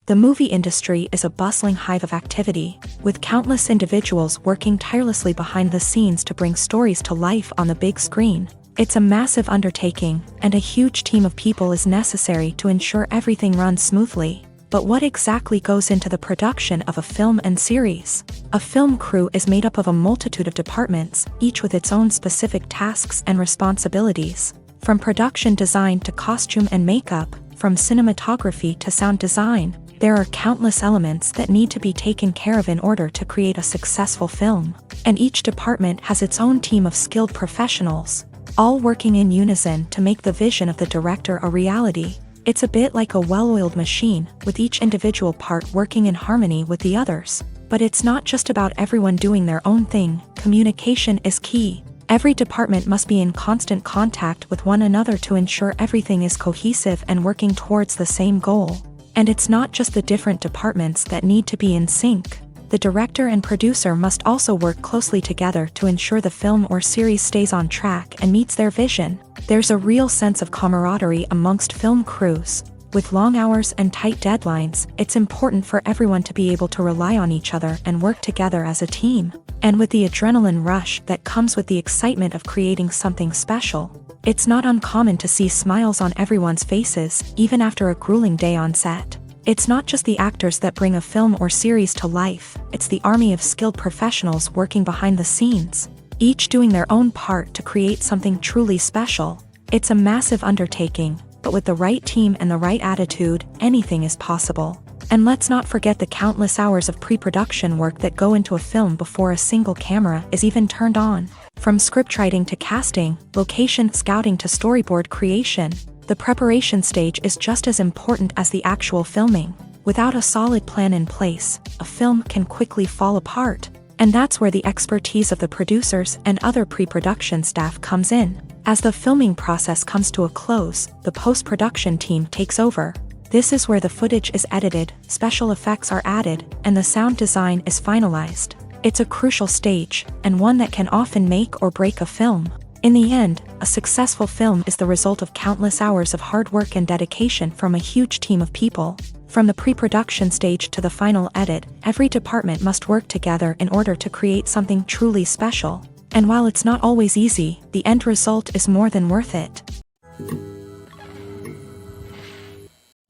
The movie industry is a bustling hive of activity, with countless individuals working tirelessly behind the scenes to bring stories to life on the big screen. It's a massive undertaking, and a huge team of people is necessary to ensure everything runs smoothly. But what exactly goes into the production of a film and series? A film crew is made up of a multitude of departments, each with its own specific tasks and responsibilities. From production design to costume and makeup, from cinematography to sound design, there are countless elements that need to be taken care of in order to create a successful film. And each department has its own team of skilled professionals. all working in unison to make the vision of the director a reality. It's a bit like a well-oiled machine, with each individual part working in harmony with the others. But it's not just about everyone doing their own thing. Communication is key. Every department must be in constant contact with one another to ensure everything is cohesive and working towards the same goal. And it's not just the different departments that need to be in sync. The director and producer must also work closely together to ensure the film or series stays on track and meets their vision. There's a real sense of camaraderie amongst film crews. With long hours and tight deadlines, it's important for everyone to be able to rely on each other and work together as a team. And with the adrenaline rush that comes with the excitement of creating something special, it's not uncommon to see smiles on everyone's faces, even after a grueling day on set. It's not just the actors that bring a film or series to life, it's the army of skilled professionals working behind the scenes, each doing their own part to create something truly special. It's a massive undertaking, but with the right team and the right attitude, anything is possible. And let's not forget the countless hours of pre-production work that go into a film before a single camera is even turned on. From scriptwriting to casting, location scouting to storyboard creation, the preparation stage is just as important as the actual filming. Without a solid plan in place, a film can quickly fall apart. And that's where the expertise of the producers and other pre-production staff comes in. As the filming process comes to a close, the post-production team takes over. This is where the footage is edited, special effects are added, and the sound design is finalized. It's a crucial stage, and one that can often make or break a film. In the end, a successful film is the result of countless hours of hard work and dedication from a huge team of people. From the pre-production stage to the final edit, every department must work together in order to create something truly special. And while it's not always easy, the end result is more than worth it.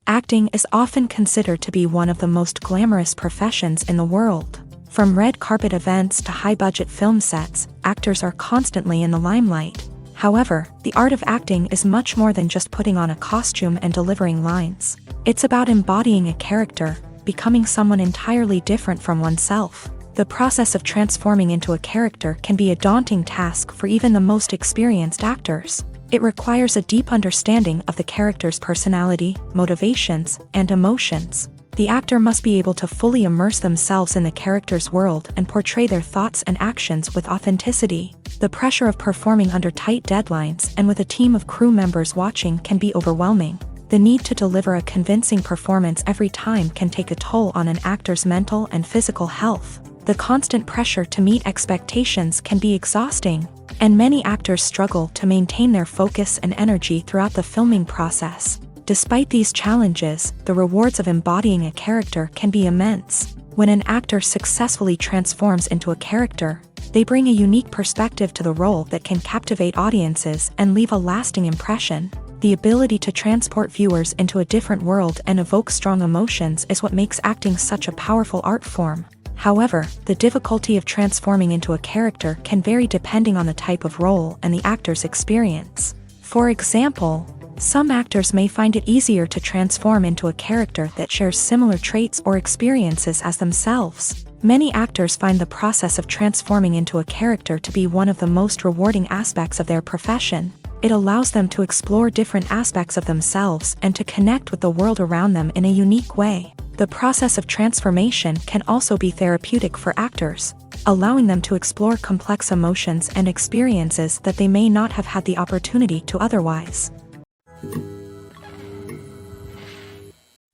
Acting is often considered to be one of the most glamorous professions in the world. From red carpet events to high-budget film sets, actors are constantly in the limelight. However, the art of acting is much more than just putting on a costume and delivering lines. It's about embodying a character, becoming someone entirely different from oneself. The process of transforming into a character can be a daunting task for even the most experienced actors. It requires a deep understanding of the character's personality, motivations, and emotions. The actor must be able to fully immerse themselves in the character's world and portray their thoughts and actions with authenticity. The pressure of performing under tight deadlines and with a team of crew members watching can be overwhelming. The need to deliver a convincing performance every time can take a toll on an actor's mental and physical health. The constant pressure to meet expectations can be exhausting, and many actors struggle to maintain their focus and energy throughout the filming process. Despite these challenges, the rewards of embodying a character can be immense. When an actor successfully transforms into a character, they bring a unique perspective to the role that can captivate audiences and leave a lasting impression. The ability to transport viewers into a different world and evoke strong emotions is what makes acting such a powerful art form. However, the difficulty of transforming into a character can vary depending on the type of role and the actor's experience. For example, some actors may find it easier to transform into a character that shares similar traits or experiences as themselves. Many actors find the process of transforming into a character to be one of the most rewarding aspects of their profession. It allows them to explore different aspects of themselves and to connect with the world around them in a unique way. The process of transformation can also be therapeutic for actors, allowing them to explore complex emotions and experiences that they may not have had the opportunity to otherwise.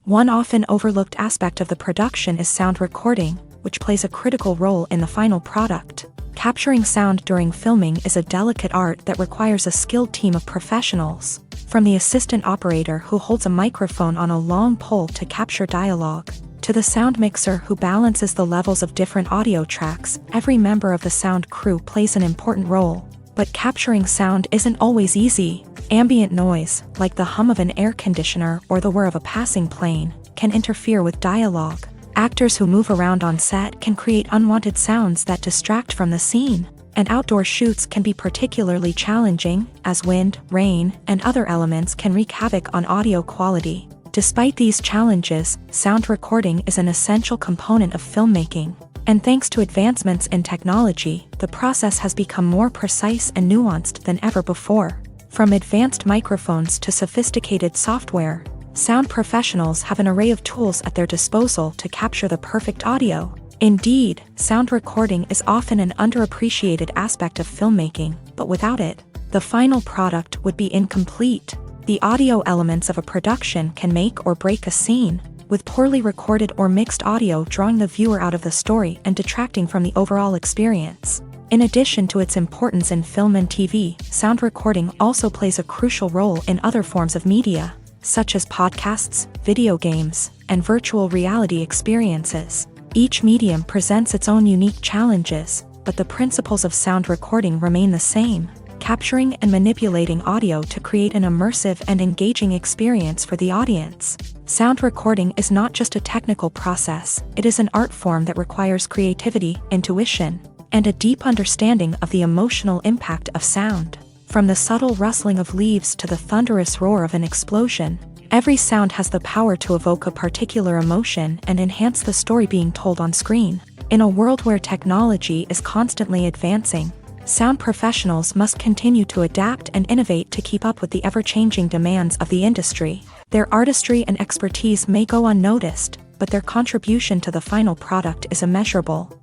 One often overlooked aspect of the production is sound recording, which plays a critical role in the final product. Capturing sound during filming is a delicate art that requires a skilled team of professionals. From the assistant operator who holds a microphone on a long pole to capture dialogue, to the sound mixer who balances the levels of different audio tracks, every member of the sound crew plays an important role. But capturing sound isn't always easy. Ambient noise, like the hum of an air conditioner or the whir of a passing plane, can interfere with dialogue. Actors who move around on set can create unwanted sounds that distract from the scene. And outdoor shoots can be particularly challenging, as wind, rain, and other elements can wreak havoc on audio quality. Despite these challenges, sound recording is an essential component of filmmaking. And thanks to advancements in technology, the process has become more precise and nuanced than ever before. From advanced microphones to sophisticated software, sound professionals have an array of tools at their disposal to capture the perfect audio. Indeed, sound recording is often an underappreciated aspect of filmmaking, but without it, the final product would be incomplete. The audio elements of a production can make or break a scene, with poorly recorded or mixed audio drawing the viewer out of the story and detracting from the overall experience. In addition to its importance in film and TV, sound recording also plays a crucial role in other forms of media, such as podcasts, video games, and virtual reality experiences. Each medium presents its own unique challenges, but the principles of sound recording remain the same: capturing and manipulating audio to create an immersive and engaging experience for the audience. Sound recording is not just a technical process, it is an art form that requires creativity, intuition, and a deep understanding of the emotional impact of sound. From the subtle rustling of leaves to the thunderous roar of an explosion, every sound has the power to evoke a particular emotion and enhance the story being told on screen. In a world where technology is constantly advancing, sound professionals must continue to adapt and innovate to keep up with the ever-changing demands of the industry. Their artistry and expertise may go unnoticed, but their contribution to the final product is immeasurable.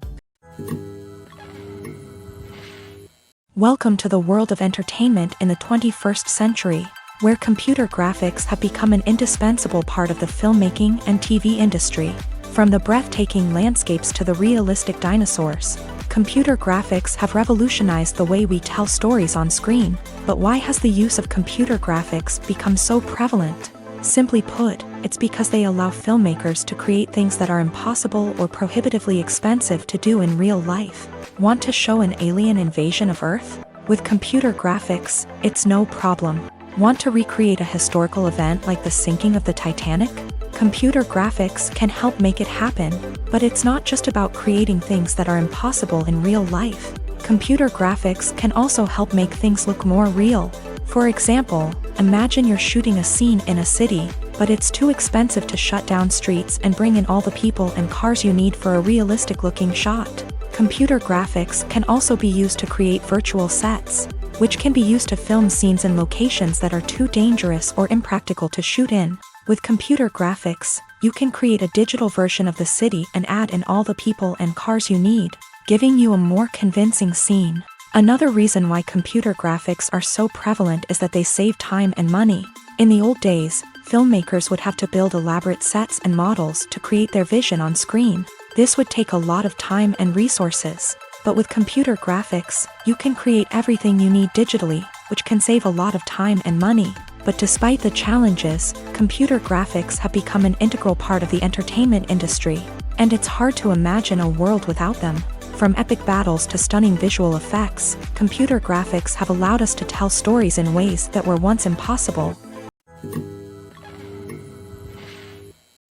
Welcome to the world of entertainment in the 21st century, where computer graphics have become an indispensable part of the filmmaking and TV industry. From the breathtaking landscapes to the realistic dinosaurs, computer graphics have revolutionized the way we tell stories on screen. But why has the use of computer graphics become so prevalent? Simply put, it's because they allow filmmakers to create things that are impossible or prohibitively expensive to do in real life. Want to show an alien invasion of Earth? With computer graphics, it's no problem. Want to recreate a historical event like the sinking of the Titanic? Computer graphics can help make it happen, but it's not just about creating things that are impossible in real life. Computer graphics can also help make things look more real. For example, imagine you're shooting a scene in a city, but it's too expensive to shut down streets and bring in all the people and cars you need for a realistic-looking shot. Computer graphics can also be used to create virtual sets, which can be used to film scenes in locations that are too dangerous or impractical to shoot in. With computer graphics, you can create a digital version of the city and add in all the people and cars you need, giving you a more convincing scene. Another reason why computer graphics are so prevalent is that they save time and money. In the old days, filmmakers would have to build elaborate sets and models to create their vision on screen. This would take a lot of time and resources. But with computer graphics, you can create everything you need digitally, which can save a lot of time and money. But despite the challenges, computer graphics have become an integral part of the entertainment industry, and it's hard to imagine a world without them. From epic battles to stunning visual effects, computer graphics have allowed us to tell stories in ways that were once impossible.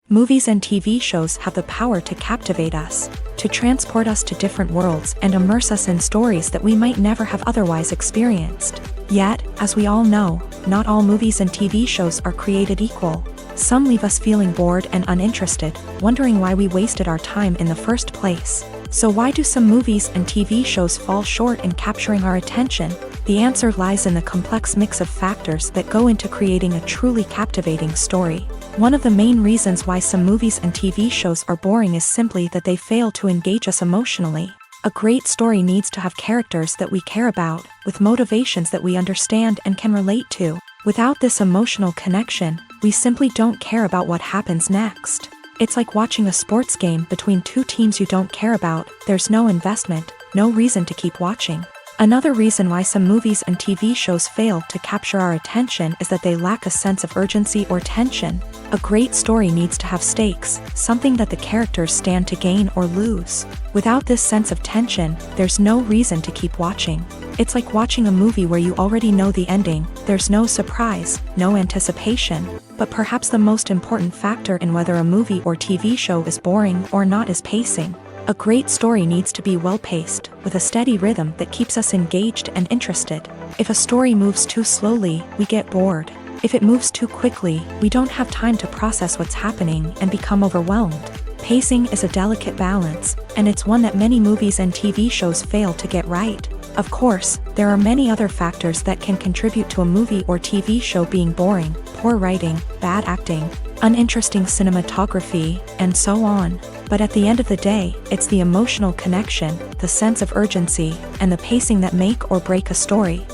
Movies and TV shows have the power to captivate us, to transport us to different worlds and immerse us in stories that we might never have otherwise experienced. Yet, as we all know, not all movies and TV shows are created equal. Some leave us feeling bored and uninterested, wondering why we wasted our time in the first place. So why do some movies and TV shows fall short in capturing our attention? The answer lies in the complex mix of factors that go into creating a truly captivating story. One of the main reasons why some movies and TV shows are boring is simply that they fail to engage us emotionally. A great story needs to have characters that we care about, with motivations that we understand and can relate to. Without this emotional connection, we simply don't care about what happens next. It's like watching a sports game between two teams you don't care about. There's no investment, no reason to keep watching. Another reason why some movies and TV shows fail to capture our attention is that they lack a sense of urgency or tension. A great story needs to have stakes, something that the characters stand to gain or lose. Without this sense of tension, there's no reason to keep watching. It's like watching a movie where you already know the ending. There's no surprise, no anticipation. But perhaps the most important factor in whether a movie or TV show is boring or not is pacing. A great story needs to be well-paced, with a steady rhythm that keeps us engaged and interested. If a story moves too slowly, we get bored. If it moves too quickly, we don't have time to process what's happening and become overwhelmed. Pacing is a delicate balance, and it's one that many movies and TV shows fail to get right. Of course, there are many other factors that can contribute to a movie or TV show being boring: poor writing, bad acting, uninteresting cinematography, and so on. But at the end of the day, it's the emotional connection, the sense of urgency, and the pacing that make or break a story.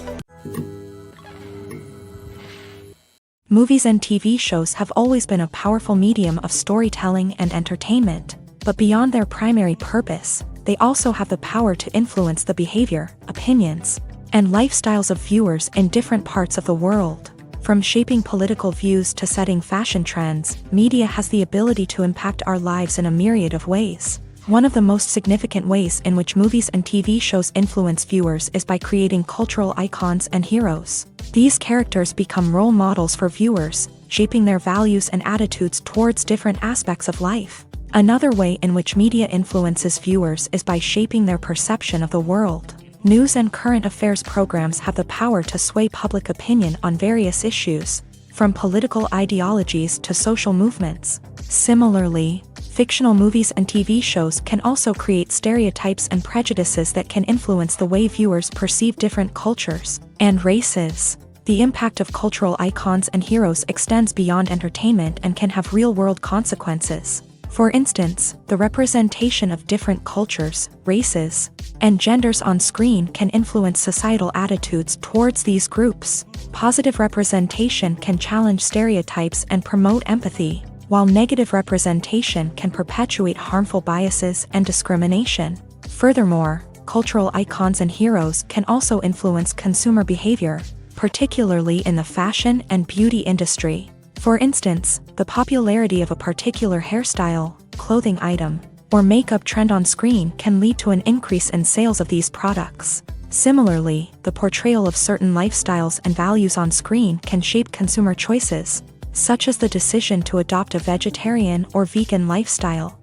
Movies and TV shows have always been a powerful medium of storytelling and entertainment, but beyond their primary purpose, they also have the power to influence the behavior, opinions, and lifestyles of viewers in different parts of the world. From shaping political views to setting fashion trends, media has the ability to impact our lives in a myriad of ways. One of the most significant ways in which movies and TV shows influence viewers is by creating cultural icons and heroes. These characters become role models for viewers, shaping their values and attitudes towards different aspects of life. Another way in which media influences viewers is by shaping their perception of the world. News and current affairs programs have the power to sway public opinion on various issues, from political ideologies to social movements. Similarly, fictional movies and TV shows can also create stereotypes and prejudices that can influence the way viewers perceive different cultures and races. The impact of cultural icons and heroes extends beyond entertainment and can have real-world consequences. For instance, the representation of different cultures, races, and genders on screen can influence societal attitudes towards these groups. Positive representation can challenge stereotypes and promote empathy, while negative representation can perpetuate harmful biases and discrimination. Furthermore, cultural icons and heroes can also influence consumer behavior, particularly in the fashion and beauty industry. For instance, the popularity of a particular hairstyle, clothing item, or makeup trend on screen can lead to an increase in sales of these products. Similarly, the portrayal of certain lifestyles and values on screen can shape consumer choices, such as the decision to adopt a vegetarian or vegan lifestyle.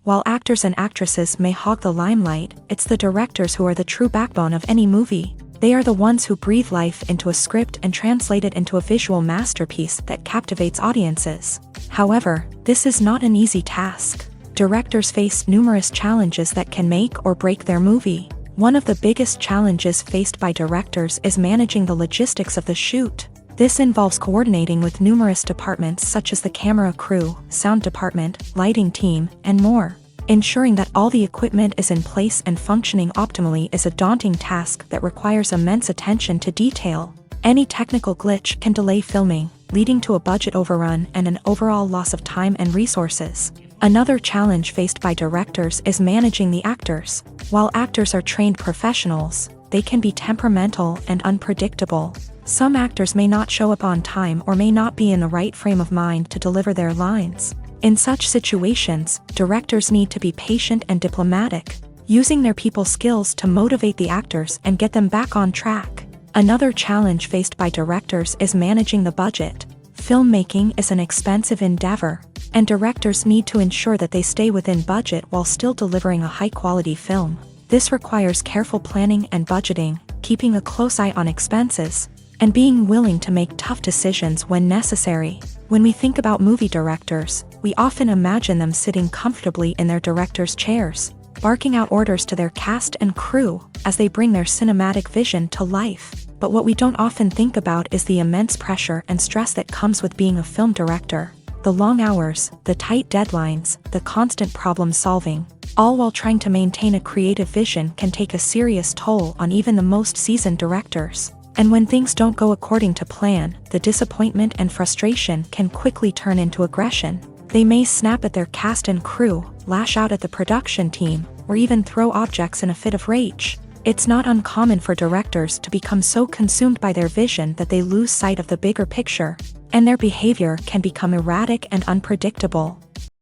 While actors and actresses may hog the limelight, it's the directors who are the true backbone of any movie. They are the ones who breathe life into a script and translate it into a visual masterpiece that captivates audiences. However, this is not an easy task. Directors face numerous challenges that can make or break their movie. One of the biggest challenges faced by directors is managing the logistics of the shoot. This involves coordinating with numerous departments such as the camera crew, sound department, lighting team, and more. Ensuring that all the equipment is in place and functioning optimally is a daunting task that requires immense attention to detail. Any technical glitch can delay filming, leading to a budget overrun and an overall loss of time and resources. Another challenge faced by directors is managing the actors. While actors are trained professionals, they can be temperamental and unpredictable. Some actors may not show up on time or may not be in the right frame of mind to deliver their lines. In such situations, directors need to be patient and diplomatic, using their people skills to motivate the actors and get them back on track. Another challenge faced by directors is managing the budget. Filmmaking is an expensive endeavor, and directors need to ensure that they stay within budget while still delivering a high-quality film. This requires careful planning and budgeting, keeping a close eye on expenses, and being willing to make tough decisions when necessary. When we think about movie directors, we often imagine them sitting comfortably in their director's chairs, barking out orders to their cast and crew as they bring their cinematic vision to life. But what we don't often think about is the immense pressure and stress that comes with being a film director. The long hours, the tight deadlines, the constant problem solving, all while trying to maintain a creative vision can take a serious toll on even the most seasoned directors. And when things don't go according to plan, the disappointment and frustration can quickly turn into aggression. They may snap at their cast and crew, lash out at the production team, or even throw objects in a fit of rage. It's not uncommon for directors to become so consumed by their vision that they lose sight of the bigger picture, and their behavior can become erratic and unpredictable.